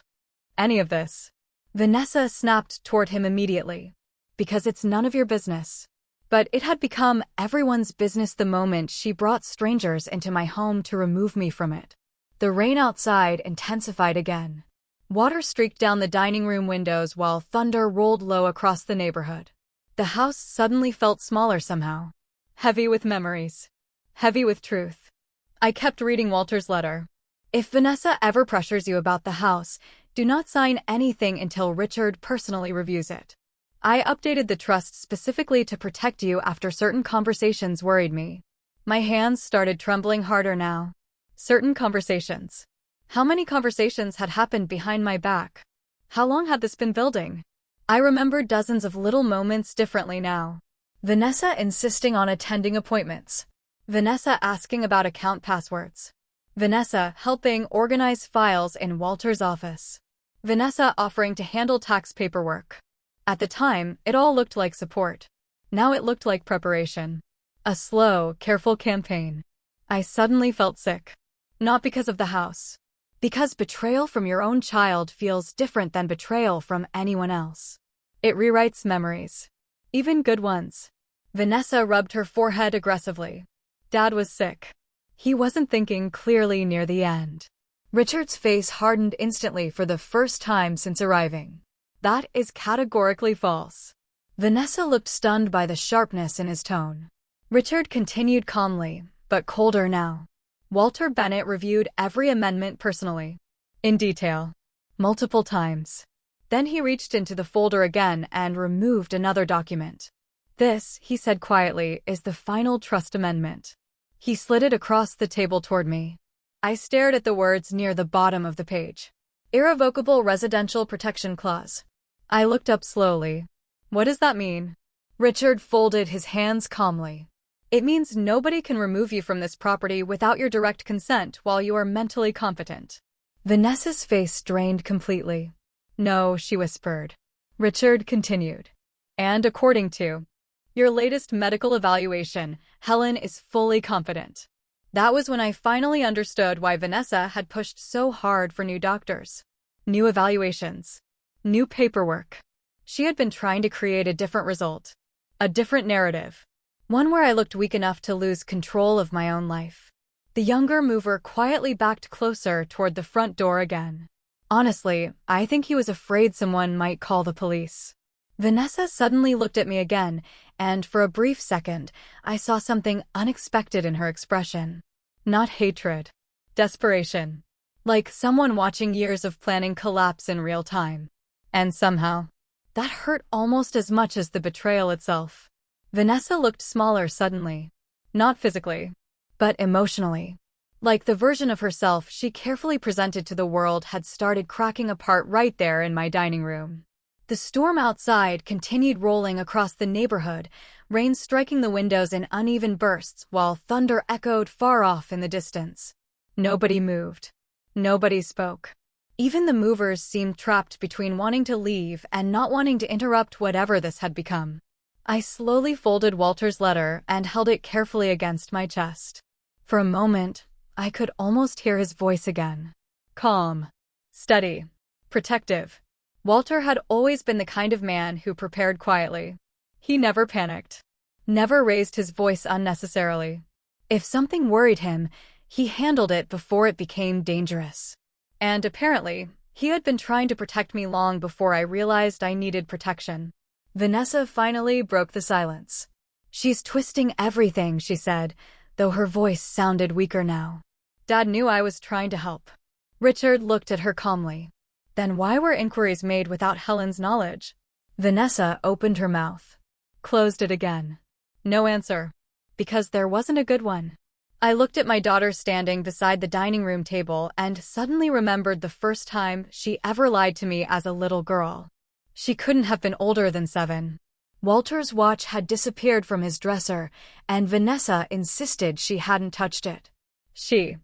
A: any of this. Vanessa snapped toward him immediately. Because it's none of your business. But it had become everyone's business the moment she brought strangers into my home to remove me from it. The rain outside intensified again. Water streaked down the dining room windows while thunder rolled low across the neighborhood. The house suddenly felt smaller somehow. Heavy with memories. Heavy with truth. I kept reading Walter's letter. If Vanessa ever pressures you about the house, do not sign anything until Richard personally reviews it. I updated the trust specifically to protect you after certain conversations worried me. My hands started trembling harder now. Certain conversations. How many conversations had happened behind my back? How long had this been building? I remembered dozens of little moments differently now. Vanessa insisting on attending appointments. Vanessa asking about account passwords. Vanessa helping organize files in Walter's office. Vanessa offering to handle tax paperwork. At the time, it all looked like support. Now it looked like preparation. A slow, careful campaign. I suddenly felt sick. Not because of the house. Because betrayal from your own child feels different than betrayal from anyone else. It rewrites memories. Even good ones. Vanessa rubbed her forehead aggressively. Dad was sick. He wasn't thinking clearly near the end. Richard's face hardened instantly for the first time since arriving. That is categorically false. Vanessa looked stunned by the sharpness in his tone. Richard continued calmly, but colder now. Walter Bennett reviewed every amendment personally. In detail. Multiple times. Then he reached into the folder again and removed another document. This, he said quietly, is the final trust amendment. He slid it across the table toward me. I stared at the words near the bottom of the page. Irrevocable Residential Protection Clause. I looked up slowly. What does that mean? Richard folded his hands calmly. It means nobody can remove you from this property without your direct consent while you are mentally competent. Vanessa's face drained completely. No, she whispered. Richard continued. And according to your latest medical evaluation, Helen is fully competent. That was when I finally understood why Vanessa had pushed so hard for new doctors. New evaluations. New paperwork. She had been trying to create a different result. A different narrative. One where I looked weak enough to lose control of my own life. The younger mover quietly backed closer toward the front door again. Honestly, I think he was afraid someone might call the police. Vanessa suddenly looked at me again, and for a brief second, I saw something unexpected in her expression. Not hatred. Desperation. Like someone watching years of planning collapse in real time. And somehow, that hurt almost as much as the betrayal itself. Vanessa looked smaller suddenly. Not physically, but emotionally. Like the version of herself she carefully presented to the world had started cracking apart right there in my dining room. The storm outside continued rolling across the neighborhood, rain striking the windows in uneven bursts while thunder echoed far off in the distance. Nobody moved. Nobody spoke. Even the movers seemed trapped between wanting to leave and not wanting to interrupt whatever this had become. I slowly folded Walter's letter and held it carefully against my chest. For a moment, I could almost hear his voice again. Calm. Steady. Protective. Walter had always been the kind of man who prepared quietly. He never panicked. Never raised his voice unnecessarily. If something worried him, he handled it before it became dangerous. And apparently, he had been trying to protect me long before I realized I needed protection. Vanessa finally broke the silence. She's twisting everything, she said, though her voice sounded weaker now. Dad knew I was trying to help. Richard looked at her calmly. Then why were inquiries made without Helen's knowledge? Vanessa opened her mouth. Closed it again. No answer. Because there wasn't a good one. I looked at my daughter standing beside the dining room table and suddenly remembered the first time she ever lied to me as a little girl. She couldn't have been older than 7. Walter's watch had disappeared from his dresser, and Vanessa insisted she hadn't touched it. She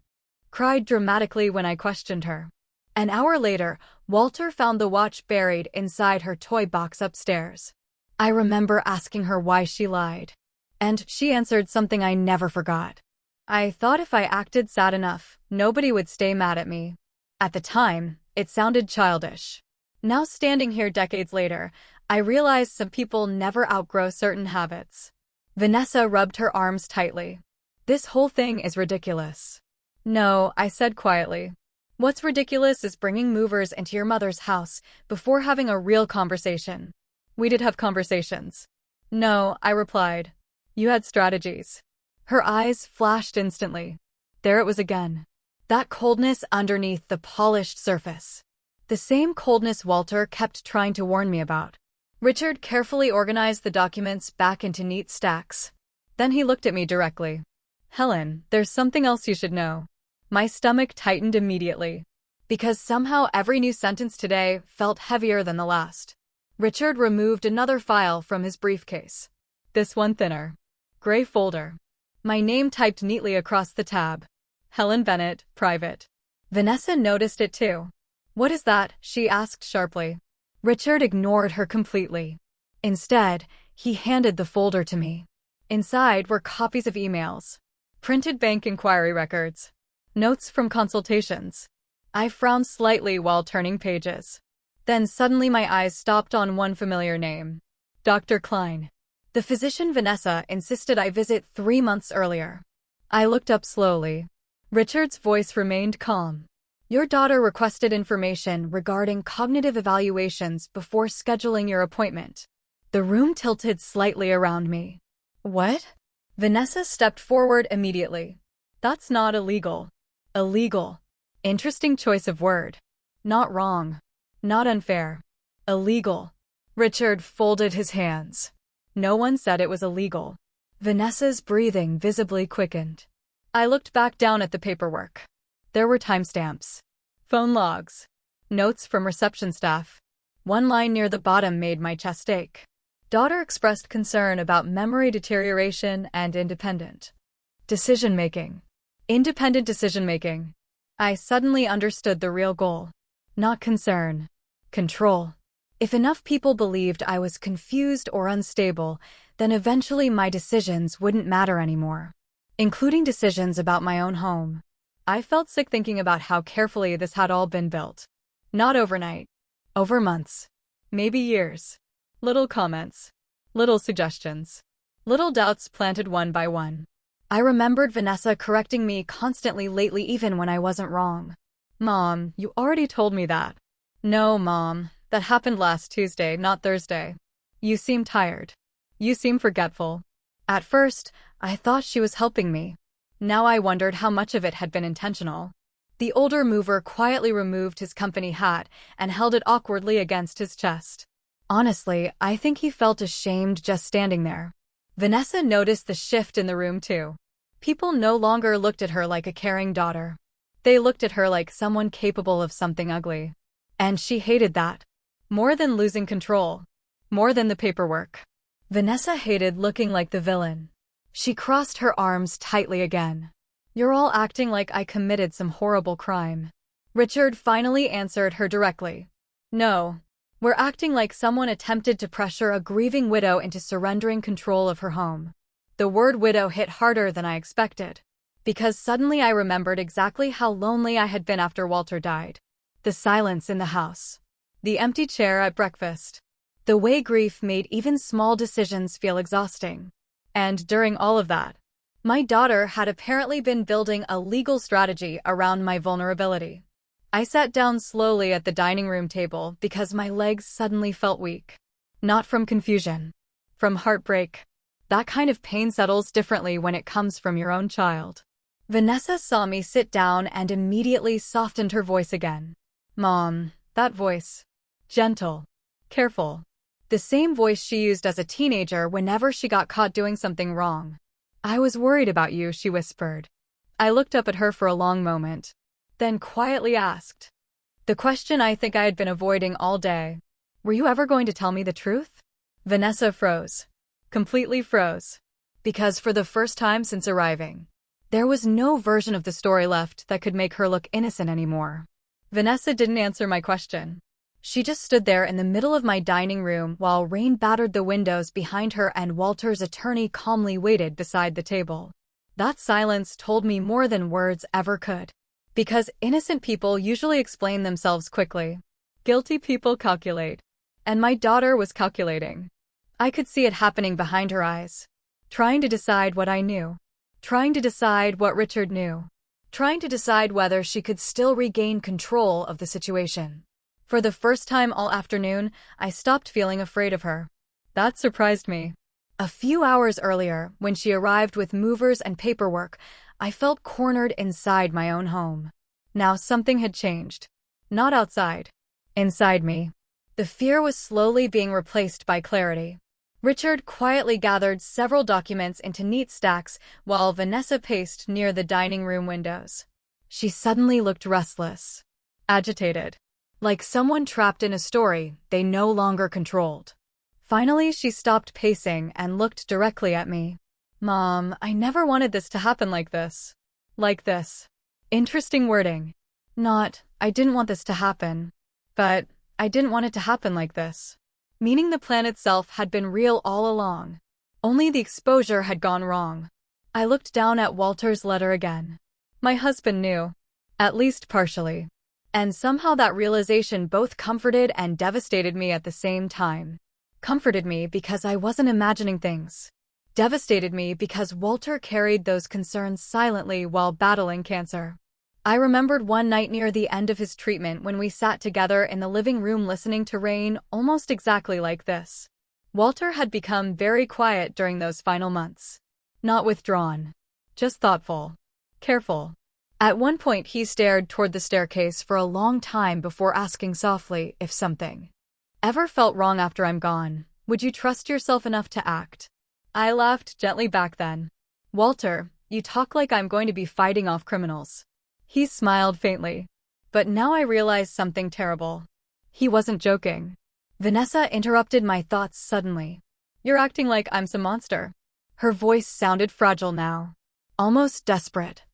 A: cried dramatically when I questioned her. An hour later, Walter found the watch buried inside her toy box upstairs. I remember asking her why she lied. And she answered something I never forgot. I thought if I acted sad enough, nobody would stay mad at me. At the time, it sounded childish. Now standing here decades later, I realize some people never outgrow certain habits. Vanessa rubbed her arms tightly. This whole thing is ridiculous. No, I said quietly. What's ridiculous is bringing movers into your mother's house before having a real conversation. We did have conversations. No, I replied. You had strategies. Her eyes flashed instantly. There it was again. That coldness underneath the polished surface. The same coldness Walter kept trying to warn me about. Richard carefully organized the documents back into neat stacks. Then he looked at me directly. Helen, there's something else you should know. My stomach tightened immediately. Because somehow every new sentence today felt heavier than the last. Richard removed another file from his briefcase. This one thinner. Gray folder. My name typed neatly across the tab. Helen Bennett, private. Vanessa noticed it too. What is that? She asked sharply. Richard ignored her completely. Instead, he handed the folder to me. Inside were copies of emails, printed bank inquiry records, notes from consultations. I frowned slightly while turning pages. Then suddenly my eyes stopped on one familiar name. Dr. Klein. The physician Vanessa insisted I visit 3 months earlier. I looked up slowly. Richard's voice remained calm. Your daughter requested information regarding cognitive evaluations before scheduling your appointment. The room tilted slightly around me. What? Vanessa stepped forward immediately. That's not illegal. Illegal. Interesting choice of word. Not wrong. Not unfair. Illegal. Richard folded his hands. No one said it was illegal. Vanessa's breathing visibly quickened. I looked back down at the paperwork. There were timestamps, phone logs, notes from reception staff. One line near the bottom made my chest ache. Daughter expressed concern about memory deterioration and independent decision-making. Independent decision-making. I suddenly understood the real goal. Not concern. Control. If enough people believed I was confused or unstable, then eventually my decisions wouldn't matter anymore, including decisions about my own home. I felt sick thinking about how carefully this had all been built. Not overnight. Over months. Maybe years. Little comments. Little suggestions. Little doubts planted one by one. I remembered Vanessa correcting me constantly lately even when I wasn't wrong. Mom, you already told me that. No, Mom. That happened last Tuesday, not Thursday. You seem tired. You seem forgetful. At first, I thought she was helping me. Now I wondered how much of it had been intentional. The older mover quietly removed his company hat and held it awkwardly against his chest. Honestly, I think he felt ashamed just standing there. Vanessa noticed the shift in the room too. People no longer looked at her like a caring daughter. They looked at her like someone capable of something ugly. And she hated that. More than losing control. More than the paperwork. Vanessa hated looking like the villain. She crossed her arms tightly again. You're all acting like I committed some horrible crime. Richard finally answered her directly. No. We're acting like someone attempted to pressure a grieving widow into surrendering control of her home. The word widow hit harder than I expected. Because suddenly I remembered exactly how lonely I had been after Walter died. The silence in the house. The empty chair at breakfast. The way grief made even small decisions feel exhausting. And during all of that, my daughter had apparently been building a legal strategy around my vulnerability. I sat down slowly at the dining room table because my legs suddenly felt weak. Not from confusion. From heartbreak. That kind of pain settles differently when it comes from your own child. Vanessa saw me sit down and immediately softened her voice again. Mom, that voice. Gentle. Careful. The same voice she used as a teenager whenever she got caught doing something wrong. I was worried about you, she whispered. I looked up at her for a long moment, then quietly asked. The question I think I had been avoiding all day. Were you ever going to tell me the truth? Vanessa froze. Completely froze. Because for the first time since arriving, there was no version of the story left that could make her look innocent anymore. Vanessa didn't answer my question. She just stood there in the middle of my dining room while rain battered the windows behind her and Walter's attorney calmly waited beside the table. That silence told me more than words ever could. Because innocent people usually explain themselves quickly. Guilty people calculate. And my daughter was calculating. I could see it happening behind her eyes. Trying to decide what I knew. Trying to decide what Richard knew. Trying to decide whether she could still regain control of the situation. For the first time all afternoon, I stopped feeling afraid of her. That surprised me. A few hours earlier, when she arrived with movers and paperwork, I felt cornered inside my own home. Now something had changed. Not outside. Inside me. The fear was slowly being replaced by clarity. Richard quietly gathered several documents into neat stacks while Vanessa paced near the dining room windows. She suddenly looked restless. Agitated. Like someone trapped in a story they no longer controlled. Finally, she stopped pacing and looked directly at me. Mom, I never wanted this to happen like this. Like this. Interesting wording. Not, I didn't want this to happen. But, I didn't want it to happen like this. Meaning the plan itself had been real all along. Only the exposure had gone wrong. I looked down at Walter's letter again. My husband knew. At least partially. And somehow that realization both comforted and devastated me at the same time. Comforted me because I wasn't imagining things. Devastated me because Walter carried those concerns silently while battling cancer. I remembered one night near the end of his treatment when we sat together in the living room listening to rain almost exactly like this. Walter had become very quiet during those final months. Not withdrawn. Just thoughtful. Careful. At one point he stared toward the staircase for a long time before asking softly if something ever felt wrong after I'm gone. Would you trust yourself enough to act? I laughed gently back then. Walter, you talk like I'm going to be fighting off criminals. He smiled faintly. But now I realized something terrible. He wasn't joking. Vanessa interrupted my thoughts suddenly. You're acting like I'm some monster. Her voice sounded fragile now. Almost desperate.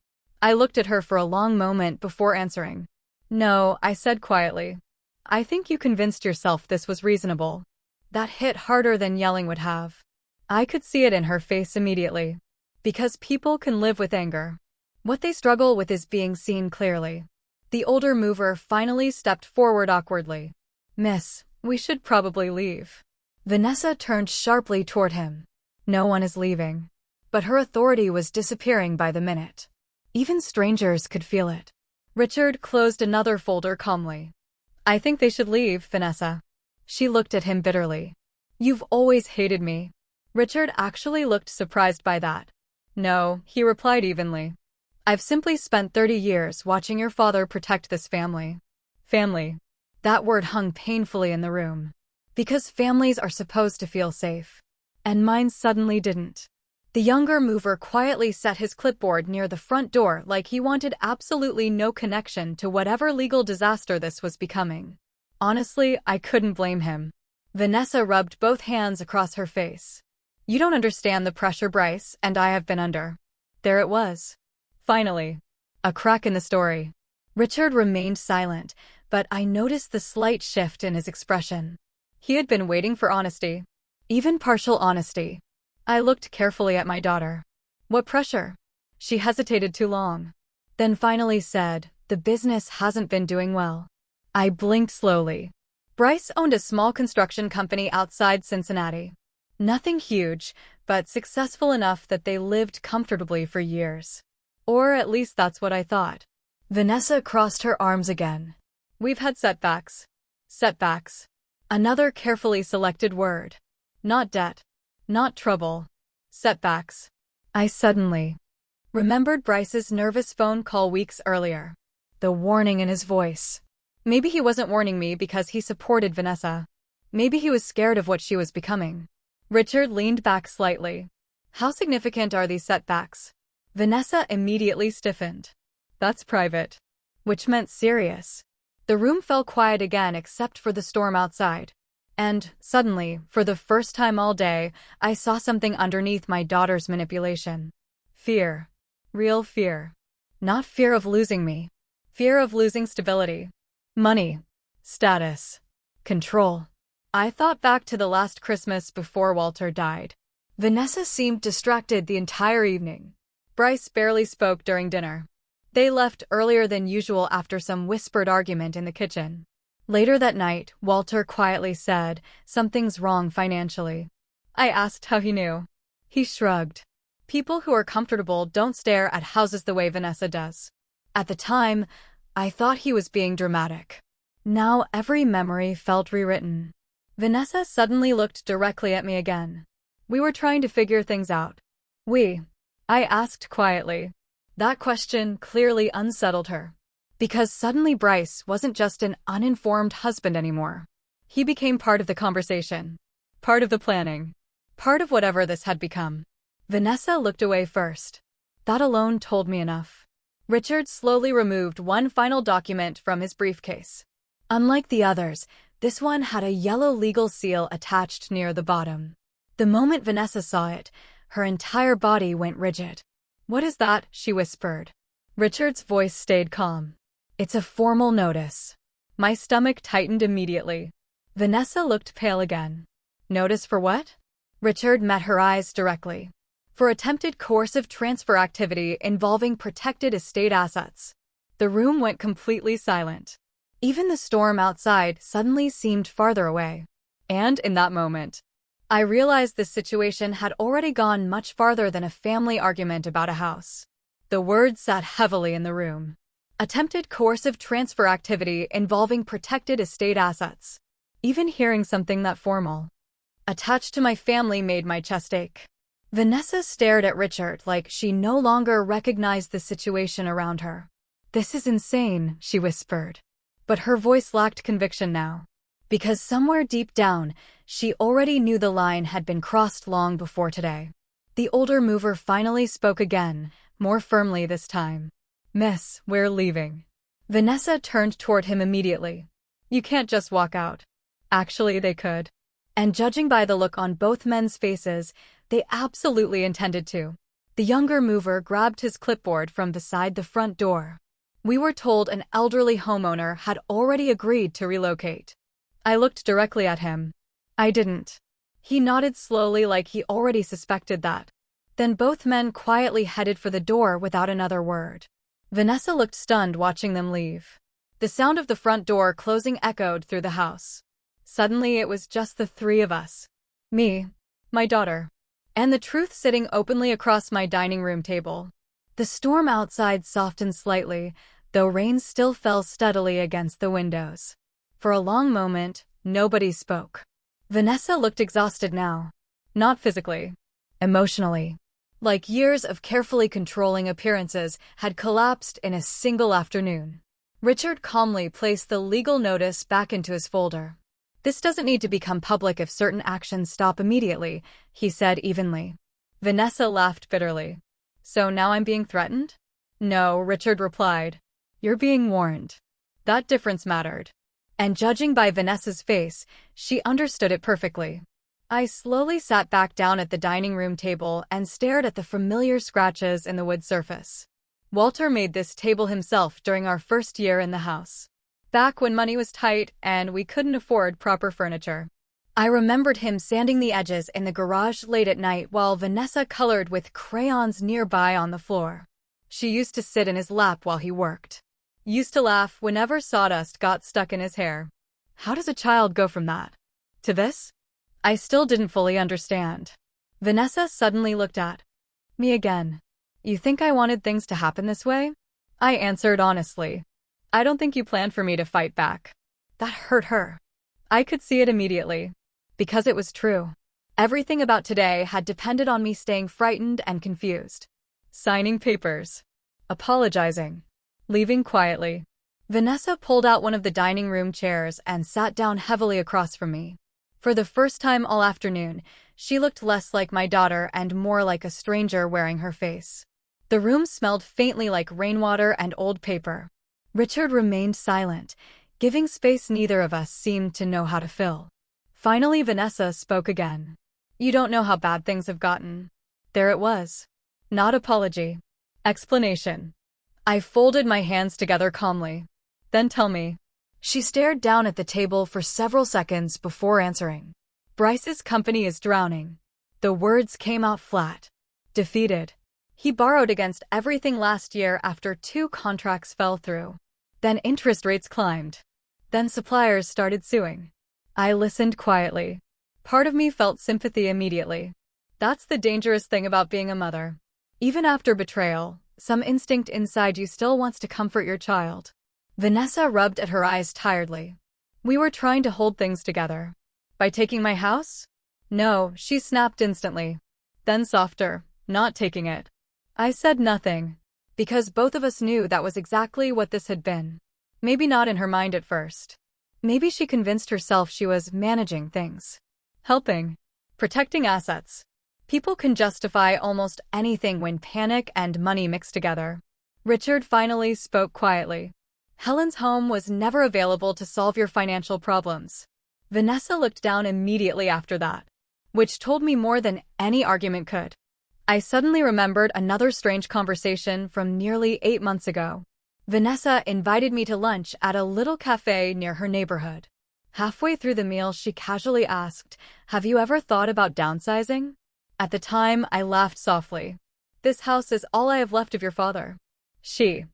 A: I looked at her for a long moment before answering. No, I said quietly. I think you convinced yourself this was reasonable. That hit harder than yelling would have. I could see it in her face immediately. Because people can live with anger. What they struggle with is being seen clearly. The older mover finally stepped forward awkwardly. Miss, we should probably leave. Vanessa turned sharply toward him. No one is leaving. But her authority was disappearing by the minute. Even strangers could feel it. Richard closed another folder calmly. I think they should leave, Vanessa. She looked at him bitterly. You've always hated me. Richard actually looked surprised by that. No, he replied evenly. I've simply spent 30 years watching your father protect this family. Family. That word hung painfully in the room. Because families are supposed to feel safe. And mine suddenly didn't. The younger mover quietly set his clipboard near the front door like he wanted absolutely no connection to whatever legal disaster this was becoming. Honestly, I couldn't blame him. Vanessa rubbed both hands across her face. You don't understand the pressure Bryce and I have been under. There it was. Finally. A crack in the story. Richard remained silent, but I noticed the slight shift in his expression. He had been waiting for honesty. Even partial honesty. I looked carefully at my daughter. What pressure? She hesitated too long. Then finally said, the business hasn't been doing well. I blinked slowly. Bryce owned a small construction company outside Cincinnati. Nothing huge, but successful enough that they lived comfortably for years. Or at least that's what I thought. Vanessa crossed her arms again. We've had setbacks. Setbacks. Another carefully selected word. Not debt. Not trouble. Setbacks. I suddenly remembered Bryce's nervous phone call weeks earlier. The warning in his voice. Maybe he wasn't warning me because he supported Vanessa. Maybe he was scared of what she was becoming. Richard leaned back slightly. How significant are these setbacks? Vanessa immediately stiffened. That's private. Which meant serious. The room fell quiet again except for the storm outside. And, suddenly, for the first time all day, I saw something underneath my daughter's manipulation. Fear. Real fear. Not fear of losing me. Fear of losing stability. Money. Status. Control. I thought back to the last Christmas before Walter died. Vanessa seemed distracted the entire evening. Bryce barely spoke during dinner. They left earlier than usual after some whispered argument in the kitchen. Later that night, Walter quietly said, "Something's wrong financially." I asked how he knew. He shrugged. People who are comfortable don't stare at houses the way Vanessa does. At the time, I thought he was being dramatic. Now every memory felt rewritten. Vanessa suddenly looked directly at me again. We were trying to figure things out. I asked quietly. That question clearly unsettled her. Because suddenly Bryce wasn't just an uninformed husband anymore. He became part of the conversation. Part of the planning. Part of whatever this had become. Vanessa looked away first. That alone told me enough. Richard slowly removed one final document from his briefcase. Unlike the others, this one had a yellow legal seal attached near the bottom. The moment Vanessa saw it, her entire body went rigid. "What is that?" she whispered. Richard's voice stayed calm. "It's a formal notice." My stomach tightened immediately. Vanessa looked pale again. "Notice for what?" Richard met her eyes directly. "For attempted coercive transfer activity involving protected estate assets." The room went completely silent. Even the storm outside suddenly seemed farther away. And in that moment, I realized this situation had already gone much farther than a family argument about a house. The words sat heavily in the room. Attempted coercive transfer activity involving protected estate assets. Even hearing something that formal, attached to my family, made my chest ache. Vanessa stared at Richard like she no longer recognized the situation around her. "This is insane," she whispered. But her voice lacked conviction now. Because somewhere deep down, she already knew the line had been crossed long before today. The older mover finally spoke again, more firmly this time. "Miss, we're leaving." Vanessa turned toward him immediately. "You can't just walk out." Actually, they could. And judging by the look on both men's faces, they absolutely intended to. The younger mover grabbed his clipboard from beside the front door. We were told an elderly homeowner had already agreed to relocate. I looked directly at him. I didn't. He nodded slowly like he already suspected that. Then both men quietly headed for the door without another word. Vanessa looked stunned watching them leave. The sound of the front door closing echoed through the house. Suddenly it was just the three of us. Me, my daughter, and the truth sitting openly across my dining room table. The storm outside softened slightly, though rain still fell steadily against the windows. For a long moment, nobody spoke. Vanessa looked exhausted now. Not physically. Emotionally. Like years of carefully controlling appearances had collapsed in a single afternoon. Richard calmly placed the legal notice back into his folder. "This doesn't need to become public if certain actions stop immediately," he said evenly. Vanessa laughed bitterly. "So now I'm being threatened?" "No," Richard replied. "You're being warned." That difference mattered. And judging by Vanessa's face, she understood it perfectly. I slowly sat back down at the dining room table and stared at the familiar scratches in the wood surface. Walter made this table himself during our first year in the house. Back when money was tight and we couldn't afford proper furniture. I remembered him sanding the edges in the garage late at night while Vanessa colored with crayons nearby on the floor. She used to sit in his lap while he worked. Used to laugh whenever sawdust got stuck in his hair. How does a child go from that to this? I still didn't fully understand. Vanessa suddenly looked at me again. "You think I wanted things to happen this way?" I answered honestly. "I don't think you planned for me to fight back." That hurt her. I could see it immediately. Because it was true. Everything about today had depended on me staying frightened and confused. Signing papers. Apologizing. Leaving quietly. Vanessa pulled out one of the dining room chairs and sat down heavily across from me. For the first time all afternoon, she looked less like my daughter and more like a stranger wearing her face. The room smelled faintly like rainwater and old paper. Richard remained silent, giving space neither of us seemed to know how to fill. Finally, Vanessa spoke again. You don't know how bad things have gotten. There it was. Not apology. Explanation. I folded my hands together calmly. Then tell me. She stared down at the table for several seconds before answering. Bryce's company is drowning. The words came out flat. Defeated. He borrowed against everything last year after 2 contracts fell through. Then interest rates climbed. Then suppliers started suing. I listened quietly. Part of me felt sympathy immediately. That's the dangerous thing about being a mother. Even after betrayal, some instinct inside you still wants to comfort your child. Vanessa rubbed at her eyes tiredly. We were trying to hold things together. By taking my house? No, she snapped instantly. Then softer, not taking it. I said nothing, because both of us knew that was exactly what this had been. Maybe not in her mind at first. Maybe she convinced herself she was managing things. Helping. Protecting assets. People can justify almost anything when panic and money mix together. Richard finally spoke quietly. Helen's home was never available to solve your financial problems. Vanessa looked down immediately after that, which told me more than any argument could. I suddenly remembered another strange conversation from nearly 8 months ago. Vanessa invited me to lunch at a little cafe near her neighborhood. Halfway through the meal, she casually asked, "Have you ever thought about downsizing?" At the time, I laughed softly. "This house is all I have left of your father." She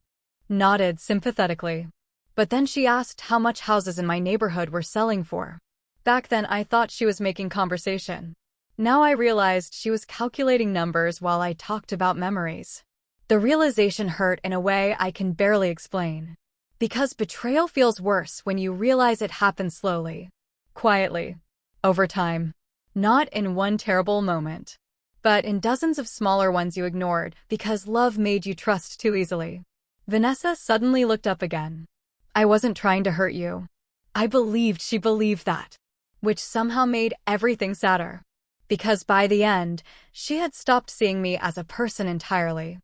A: nodded sympathetically. But then she asked how much houses in my neighborhood were selling for. Back then, I thought she was making conversation. Now I realized she was calculating numbers while I talked about memories. The realization hurt in a way I can barely explain. Because betrayal feels worse when you realize it happened slowly, quietly, over time. Not in one terrible moment, but in dozens of smaller ones you ignored because love made you trust too easily. Vanessa suddenly looked up again. I wasn't trying to hurt you. I believed she believed that, which somehow made everything sadder. Because by the end, she had stopped seeing me as a person entirely.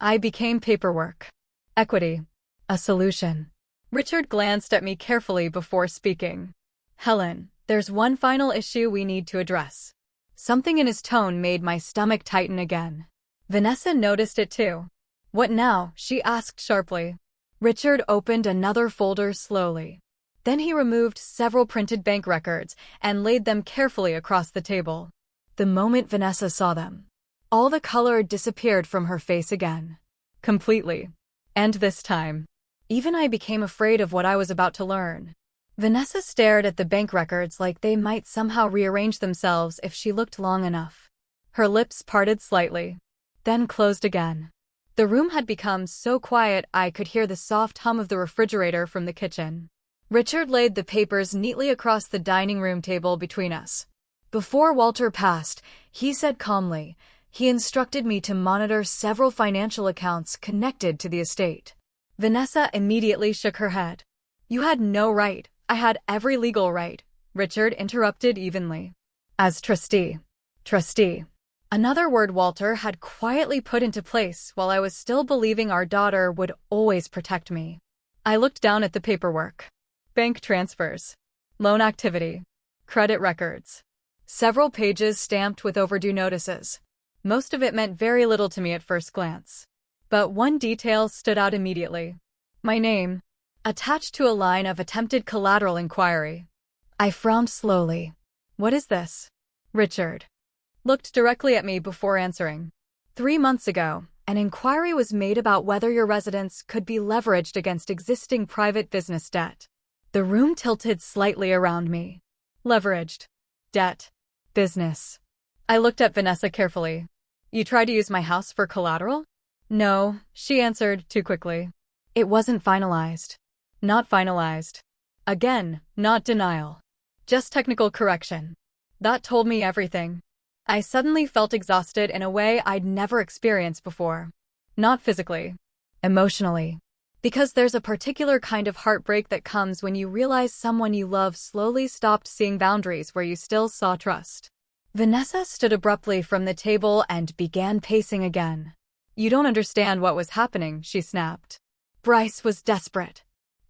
A: I became paperwork. Equity. A solution. Richard glanced at me carefully before speaking. Helen, there's one final issue we need to address. Something in his tone made my stomach tighten again. Vanessa noticed it too. What now? She asked sharply. Richard opened another folder slowly. Then he removed several printed bank records and laid them carefully across the table. The moment Vanessa saw them, all the color disappeared from her face again. Completely. And this time, even I became afraid of what I was about to learn. Vanessa stared at the bank records like they might somehow rearrange themselves if she looked long enough. Her lips parted slightly, then closed again. The room had become so quiet I could hear the soft hum of the refrigerator from the kitchen. Richard laid the papers neatly across the dining room table between us. Before Walter passed, he said calmly, he instructed me to monitor several financial accounts connected to the estate. Vanessa immediately shook her head. You had no right. I had every legal right, Richard interrupted evenly. As trustee. Trustee. Another word Walter had quietly put into place while I was still believing our daughter would always protect me. I looked down at the paperwork. Bank transfers. Loan activity. Credit records. Several pages stamped with overdue notices. Most of it meant very little to me at first glance. But one detail stood out immediately. My name, attached to a line of attempted collateral inquiry. I frowned slowly. What is this? Richard looked directly at me before answering. 3 months ago, an inquiry was made about whether your residence could be leveraged against existing private business debt. The room tilted slightly around me. Leveraged. Debt. Business. I looked at Vanessa carefully. You tried to use my house for collateral? No, she answered too quickly. It wasn't finalized. Not finalized. Again, not denial. Just technical correction. That told me everything. I suddenly felt exhausted in a way I'd never experienced before. Not physically. Emotionally. Because there's a particular kind of heartbreak that comes when you realize someone you love slowly stopped seeing boundaries where you still saw trust. Vanessa stood abruptly from the table and began pacing again. You don't understand what was happening, she snapped. Bryce was desperate.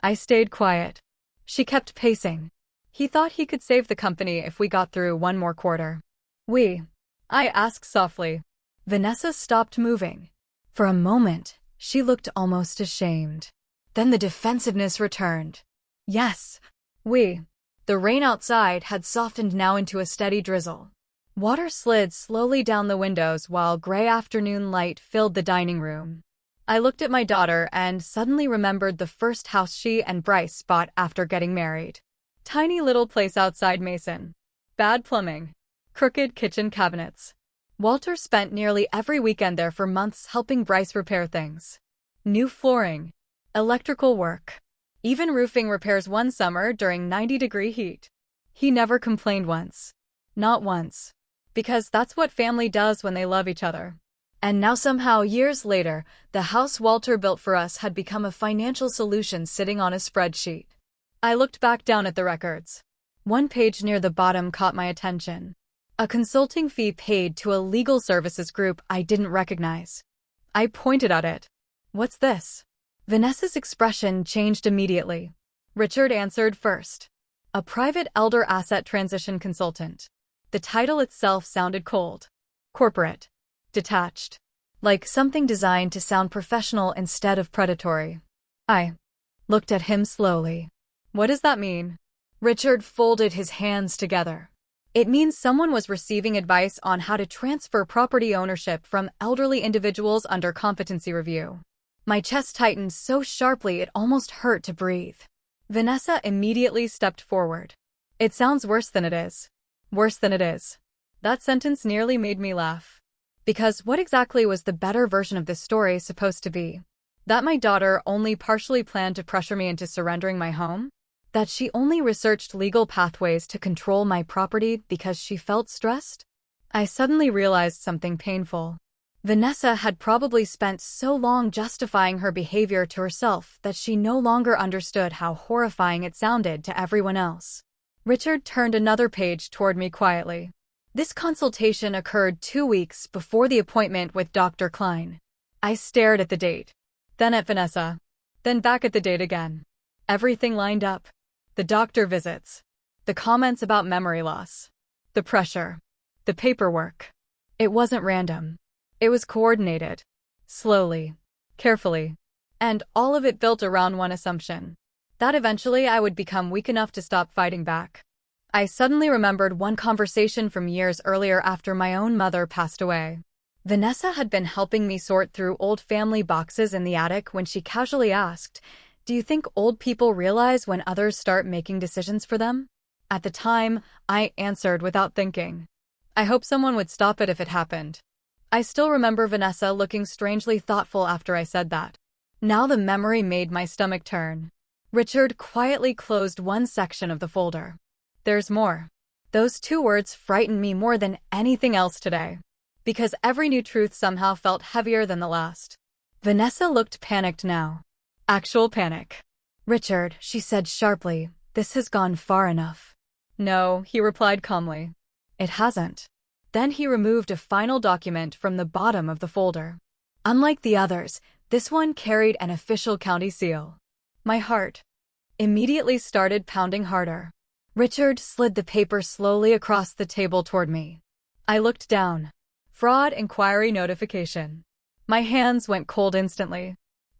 A: I stayed quiet. She kept pacing. He thought he could save the company if we got through one more quarter. We? I asked softly. Vanessa stopped moving. For a moment, she looked almost ashamed. Then the defensiveness returned. Yes, we. The rain outside had softened now into a steady drizzle. Water slid slowly down the windows while gray afternoon light filled the dining room. I looked at my daughter and suddenly remembered the first house she and Bryce bought after getting married. Tiny little place outside Mason. Bad plumbing. Crooked kitchen cabinets. Walter spent nearly every weekend there for months helping Bryce repair things. New flooring. Electrical work. Even roofing repairs one summer during 90-degree heat. He never complained once. Not once. Because that's what family does when they love each other. And now somehow, years later, the house Walter built for us had become a financial solution sitting on a spreadsheet. I looked back down at the records. One page near the bottom caught my attention. A consulting fee paid to a legal services group I didn't recognize. I pointed at it. What's this? Vanessa's expression changed immediately. Richard answered first. A private elder asset transition consultant. The title itself sounded cold. Corporate. Detached. Like something designed to sound professional instead of predatory. I looked at him slowly. What does that mean? Richard folded his hands together. It means someone was receiving advice on how to transfer property ownership from elderly individuals under competency review. My chest tightened so sharply it almost hurt to breathe. Vanessa immediately stepped forward. It sounds worse than it is. Worse than it is. That sentence nearly made me laugh. Because what exactly was the better version of this story supposed to be? That my daughter only partially planned to pressure me into surrendering my home? That she only researched legal pathways to control my property because she felt stressed? I suddenly realized something painful. Vanessa had probably spent so long justifying her behavior to herself that she no longer understood how horrifying it sounded to everyone else. Richard turned another page toward me quietly. This consultation occurred 2 weeks before the appointment with Dr. Klein. I stared at the date, then at Vanessa, then back at the date again. Everything lined up. The doctor visits. The comments about memory loss. The pressure. The paperwork. It wasn't random. It was coordinated. Slowly. Carefully. And all of it built around one assumption. That eventually I would become weak enough to stop fighting back. I suddenly remembered one conversation from years earlier after my own mother passed away. Vanessa had been helping me sort through old family boxes in the attic when she casually asked, "Do you think old people realize when others start making decisions for them?" At the time, I answered without thinking. I hope someone would stop it if it happened. I still remember Vanessa looking strangely thoughtful after I said that. Now the memory made my stomach turn. Richard quietly closed one section of the folder. There's more. Those 2 words frightened me more than anything else today. Because every new truth somehow felt heavier than the last. Vanessa looked panicked now. Actual panic. "Richard," she said sharply, "this has gone far enough." "No," he replied calmly. "It hasn't." Then he removed a final document from the bottom of the folder. Unlike the others, this one carried an official county seal. My heart immediately started pounding harder. Richard slid the paper slowly across the table toward me. I looked down. Fraud inquiry notification. My hands went cold instantly.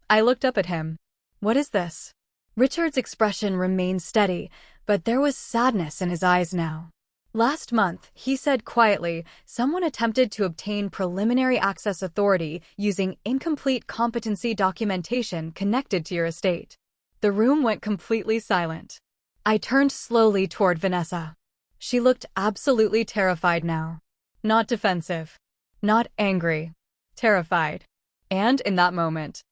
A: I looked up at him. "What is this?" Richard's expression remained steady, but there was sadness in his eyes now. "Last month," he said quietly, "someone attempted to obtain preliminary access authority using incomplete competency documentation connected to your estate." The room went completely silent. I turned slowly toward Vanessa. She looked absolutely terrified now. Not defensive. Not angry. Terrified. And in that moment,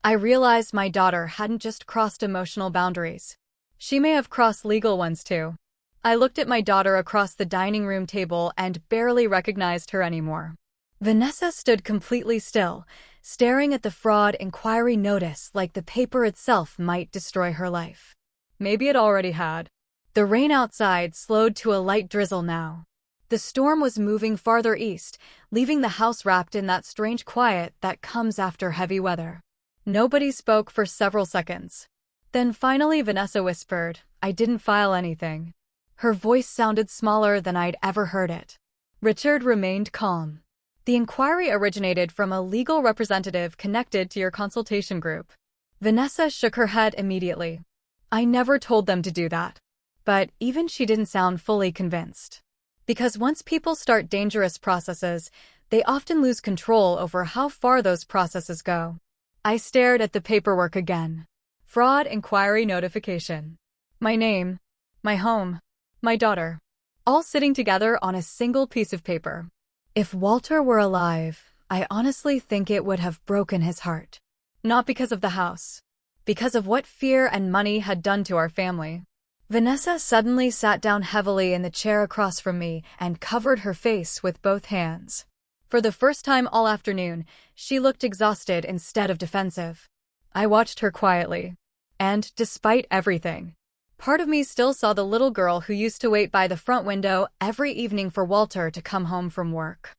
A: I realized my daughter hadn't just crossed emotional boundaries. She may have crossed legal ones too. I looked at my daughter across the dining room table and barely recognized her anymore. Vanessa stood completely still, staring at the fraud inquiry notice like the paper itself might destroy her life. Maybe it already had. The rain outside slowed to a light drizzle now. The storm was moving farther east, leaving the house wrapped in that strange quiet that comes after heavy weather. Nobody spoke for several seconds. Then finally Vanessa whispered, "I didn't file anything." Her voice sounded smaller than I'd ever heard it. Richard remained calm. The inquiry originated from a legal representative connected to your consultation group. Vanessa shook her head immediately. I never told them to do that. But even she didn't sound fully convinced. Because once people start dangerous processes, they often lose control over how far those processes go. I stared at the paperwork again. Fraud inquiry notification. My name, my home, my daughter, all sitting together on a single piece of paper. If Walter were alive, I honestly think it would have broken his heart. Not because of the house. Because of what fear and money had done to our family. Vanessa suddenly sat down heavily in the chair across from me and covered her face with both hands. For the first time all afternoon, she looked exhausted instead of defensive. I watched her quietly. And, despite everything, part of me still saw the little girl who used to wait by the front window every evening for Walter to come home from work.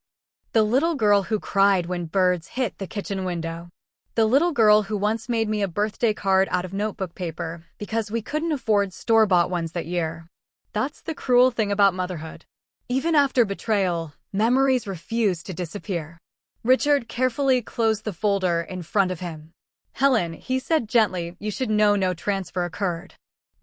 A: The little girl who cried when birds hit the kitchen window. The little girl who once made me a birthday card out of notebook paper because we couldn't afford store-bought ones that year. That's the cruel thing about motherhood. Even after betrayal, memories refuse to disappear. Richard carefully closed the folder in front of him. Helen, he said gently, you should know no transfer occurred.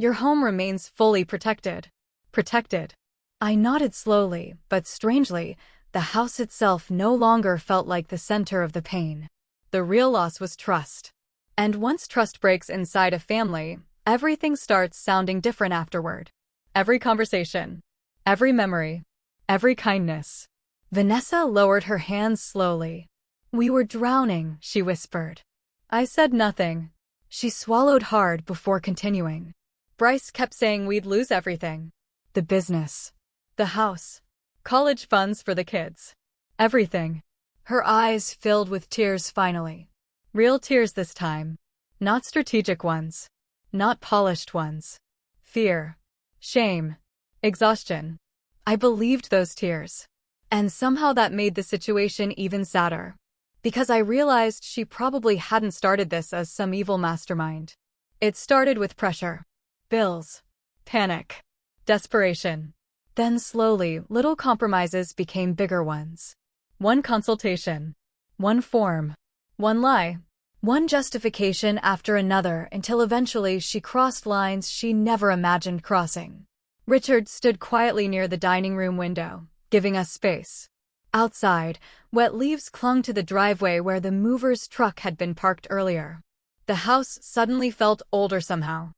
A: Your home remains fully protected. Protected. I nodded slowly, but strangely, the house itself no longer felt like the center of the pain. The real loss was trust. And once trust breaks inside a family, everything starts sounding different afterward. Every conversation, every memory, every kindness. Vanessa lowered her hands slowly. We were drowning, she whispered. I said nothing. She swallowed hard before continuing. Bryce kept saying we'd lose everything. The business, the house, college funds for the kids. Everything. Her eyes filled with tears finally. Real tears this time. Not strategic ones. Not polished ones. Fear. Shame. Exhaustion. I believed those tears. And somehow that made the situation even sadder. Because I realized she probably hadn't started this as some evil mastermind. It started with pressure. Bills. Panic. Desperation. Then slowly, little compromises became bigger ones. One consultation. One form. One lie. One justification after another until eventually she crossed lines she never imagined crossing. Richard stood quietly near the dining room window, giving us space. Outside, wet leaves clung to the driveway where the mover's truck had been parked earlier. The house suddenly felt older somehow.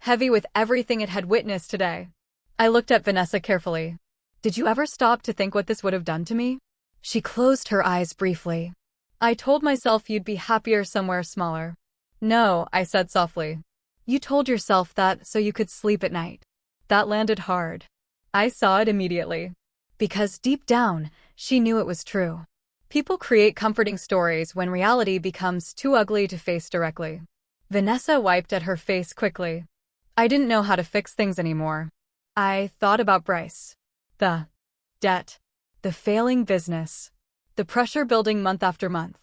A: Heavy with everything it had witnessed today. I looked at Vanessa carefully. Did you ever stop to think what this would have done to me? She closed her eyes briefly. I told myself you'd be happier somewhere smaller. No, I said softly. You told yourself that so you could sleep at night. That landed hard. I saw it immediately. Because deep down, she knew it was true. People create comforting stories when reality becomes too ugly to face directly. Vanessa wiped at her face quickly. I didn't know how to fix things anymore. I thought about Bryce. The debt. The failing business. The pressure building month after month.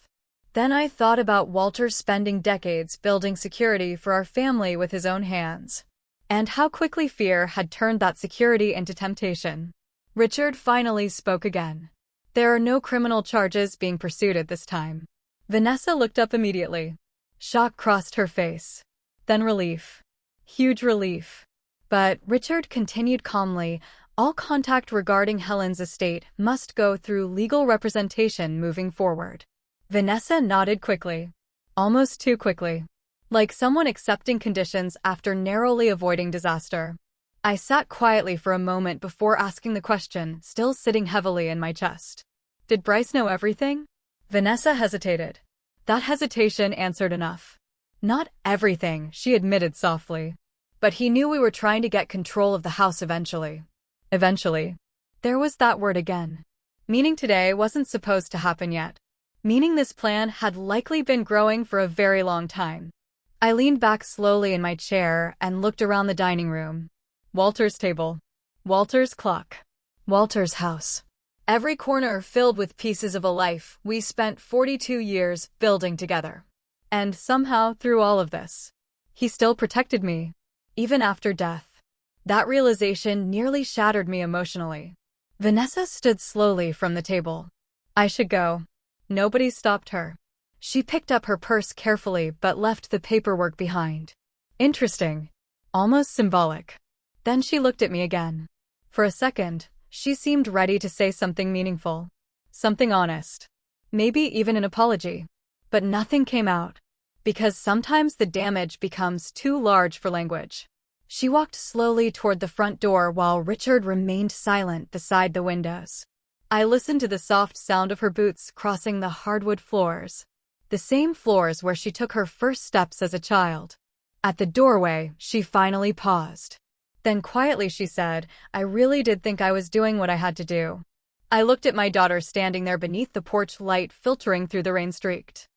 A: Then I thought about Walter spending decades building security for our family with his own hands. And how quickly fear had turned that security into temptation. Richard finally spoke again. There are no criminal charges being pursued at this time. Vanessa looked up immediately. Shock crossed her face. Then relief. Huge relief. But Richard continued calmly, all contact regarding Helen's estate must go through legal representation moving forward. Vanessa nodded quickly. Almost too quickly. Like someone accepting conditions after narrowly avoiding disaster. I sat quietly for a moment before asking the question, still sitting heavily in my chest. Did Bryce know everything? Vanessa hesitated. That hesitation answered enough. Not everything, she admitted softly. But he knew we were trying to get control of the house eventually. Eventually. There was that word again. Meaning today wasn't supposed to happen yet. Meaning this plan had likely been growing for a very long time. I leaned back slowly in my chair and looked around the dining room. Walter's table. Walter's clock. Walter's house. Every corner filled with pieces of a life we spent 42 years building together. And somehow, through all of this, he still protected me. Even after death. That realization nearly shattered me emotionally. Vanessa stood slowly from the table. I should go. Nobody stopped her. She picked up her purse carefully but left the paperwork behind. Interesting. Almost symbolic. Then she looked at me again. For a second, she seemed ready to say something meaningful. Something honest. Maybe even an apology. But nothing came out. Because sometimes the damage becomes too large for language. She walked slowly toward the front door while Richard remained silent beside the windows. I listened to the soft sound of her boots crossing the hardwood floors. The same floors where she took her first steps as a child. At the doorway, she finally paused. Then quietly she said, "I really did think I was doing what I had to do." I looked at my daughter standing there beneath the porch light filtering through the rain-streaked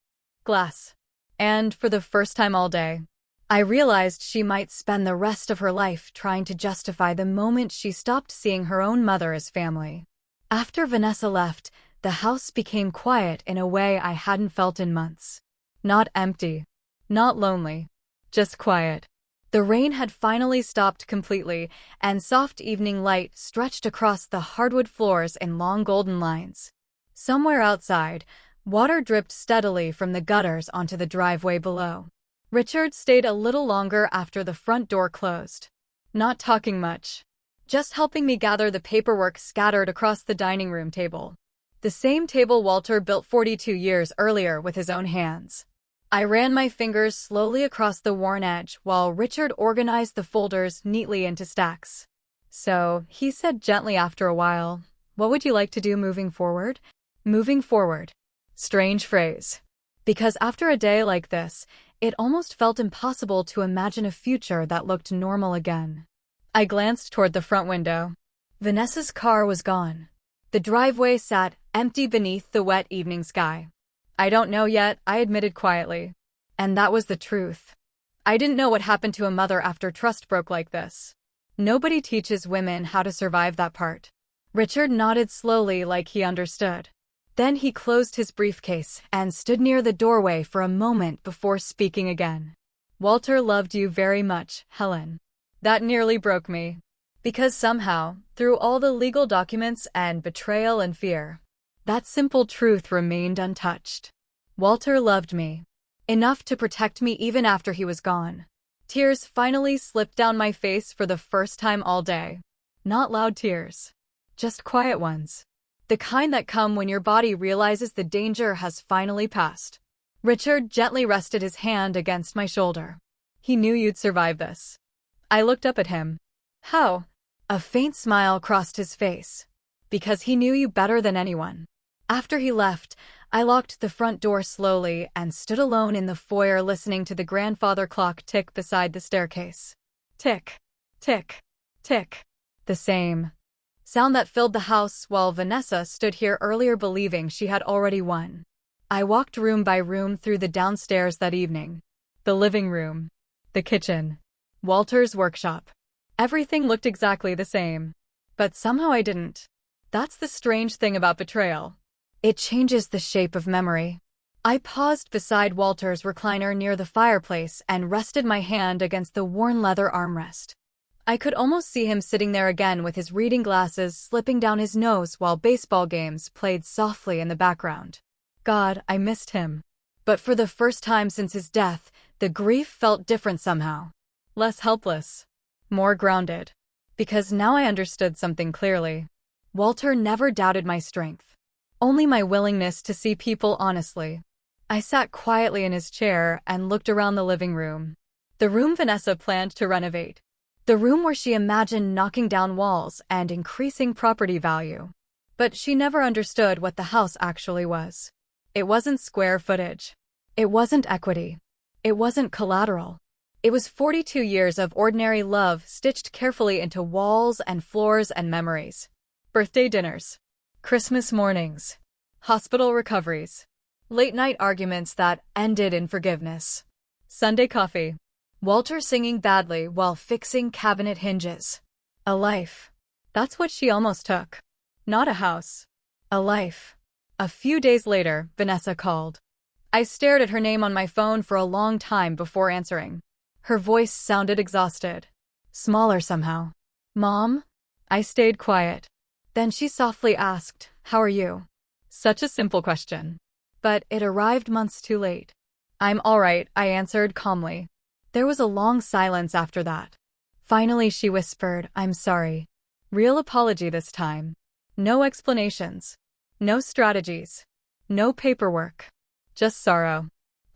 A: glass. And for the first time all day, I realized she might spend the rest of her life trying to justify the moment she stopped seeing her own mother as family. After Vanessa left, the house became quiet in a way I hadn't felt in months. Not empty. Not lonely. Just quiet. The rain had finally stopped completely, and soft evening light stretched across the hardwood floors in long golden lines. Somewhere outside, water dripped steadily from the gutters onto the driveway below. Richard stayed a little longer after the front door closed. Not talking much. Just helping me gather the paperwork scattered across the dining room table. The same table Walter built 42 years earlier with his own hands. I ran my fingers slowly across the worn edge while Richard organized the folders neatly into stacks. "So," he said gently after a while, "what would you like to do moving forward?" Moving forward. Strange phrase. Because after a day like this, it almost felt impossible to imagine a future that looked normal again. I glanced toward the front window. Vanessa's car was gone. The driveway sat empty beneath the wet evening sky. "I don't know yet," I admitted quietly. And that was the truth. I didn't know what happened to a mother after trust broke like this. Nobody teaches women how to survive that part. Richard nodded slowly like he understood. Then he closed his briefcase and stood near the doorway for a moment before speaking again. "Walter loved you very much, Helen." That nearly broke me. Because somehow, through all the legal documents and betrayal and fear, that simple truth remained untouched. Walter loved me. Enough to protect me even after he was gone. Tears finally slipped down my face for the first time all day. Not loud tears. Just quiet ones. The kind that come when your body realizes the danger has finally passed. Richard gently rested his hand against my shoulder. "He knew you'd survive this." I looked up at him. "How?" A faint smile crossed his face. "Because he knew you better than anyone." After he left, I locked the front door slowly and stood alone in the foyer listening to the grandfather clock tick beside the staircase. Tick, tick, tick. The same sound that filled the house while Vanessa stood here earlier believing she had already won. I walked room by room through the downstairs that evening. The living room. The kitchen. Walter's workshop. Everything looked exactly the same. But somehow I didn't. That's the strange thing about betrayal. It changes the shape of memory. I paused beside Walter's recliner near the fireplace and rested my hand against the worn leather armrest. I could almost see him sitting there again with his reading glasses slipping down his nose while baseball games played softly in the background. God, I missed him. But for the first time since his death, the grief felt different somehow. Less helpless. More grounded. Because now I understood something clearly. Walter never doubted my strength. Only my willingness to see people honestly. I sat quietly in his chair and looked around the living room. The room Vanessa planned to renovate. The room where she imagined knocking down walls and increasing property value. But she never understood what the house actually was. It wasn't square footage. It wasn't equity. It wasn't collateral. It was 42 years of ordinary love stitched carefully into walls and floors and memories. Birthday dinners. Christmas mornings. Hospital recoveries. Late-night arguments that ended in forgiveness. Sunday coffee. Walter singing badly while fixing cabinet hinges. A life. That's what she almost took. Not a house. A life. A few days later, Vanessa called. I stared at her name on my phone for a long time before answering. Her voice sounded exhausted. Smaller somehow. Mom? I stayed quiet. Then she softly asked, "How are you?" Such a simple question. But it arrived months too late. "I'm all right," I answered calmly. There was a long silence after that. Finally, she whispered, "I'm sorry." Real apology this time. No explanations. No strategies. No paperwork. Just sorrow.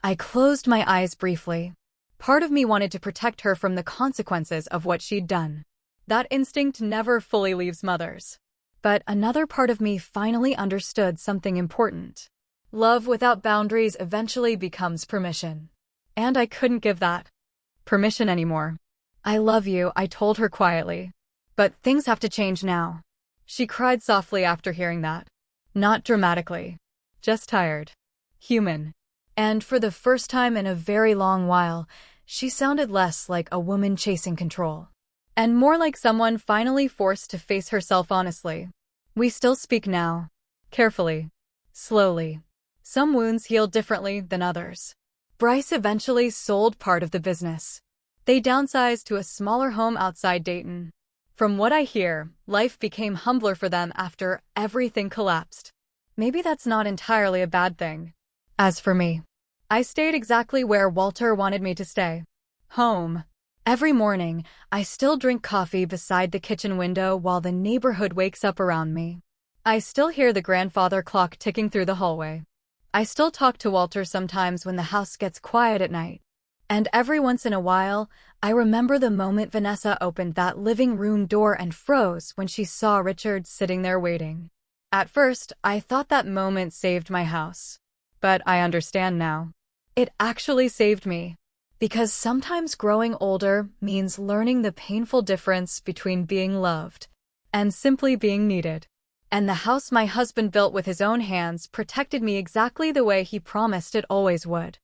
A: I closed my eyes briefly. Part of me wanted to protect her from the consequences of what she'd done. That instinct never fully leaves mothers. But another part of me finally understood something important. Love without boundaries eventually becomes permission. And I couldn't give that permission anymore. "I love you," I told her quietly. "But things have to change now." She cried softly after hearing that. Not dramatically. Just tired. Human. And for the first time in a very long while, she sounded less like a woman chasing control, and more like someone finally forced to face herself honestly. We still speak now. Carefully. Slowly. Some wounds heal differently than others. Bryce eventually sold part of the business. They downsized to a smaller home outside Dayton. From what I hear, life became humbler for them after everything collapsed. Maybe that's not entirely a bad thing. As for me, I stayed exactly where Walter wanted me to stay. Home. Every morning, I still drink coffee beside the kitchen window while the neighborhood wakes up around me. I still hear the grandfather clock ticking through the hallway. I still talk to Walter sometimes when the house gets quiet at night. And every once in a while, I remember the moment Vanessa opened that living room door and froze when she saw Richard sitting there waiting. At first, I thought that moment saved my house. But I understand now. It actually saved me. Because sometimes growing older means learning the painful difference between being loved and simply being needed. And the house my husband built with his own hands protected me exactly the way he promised it always would.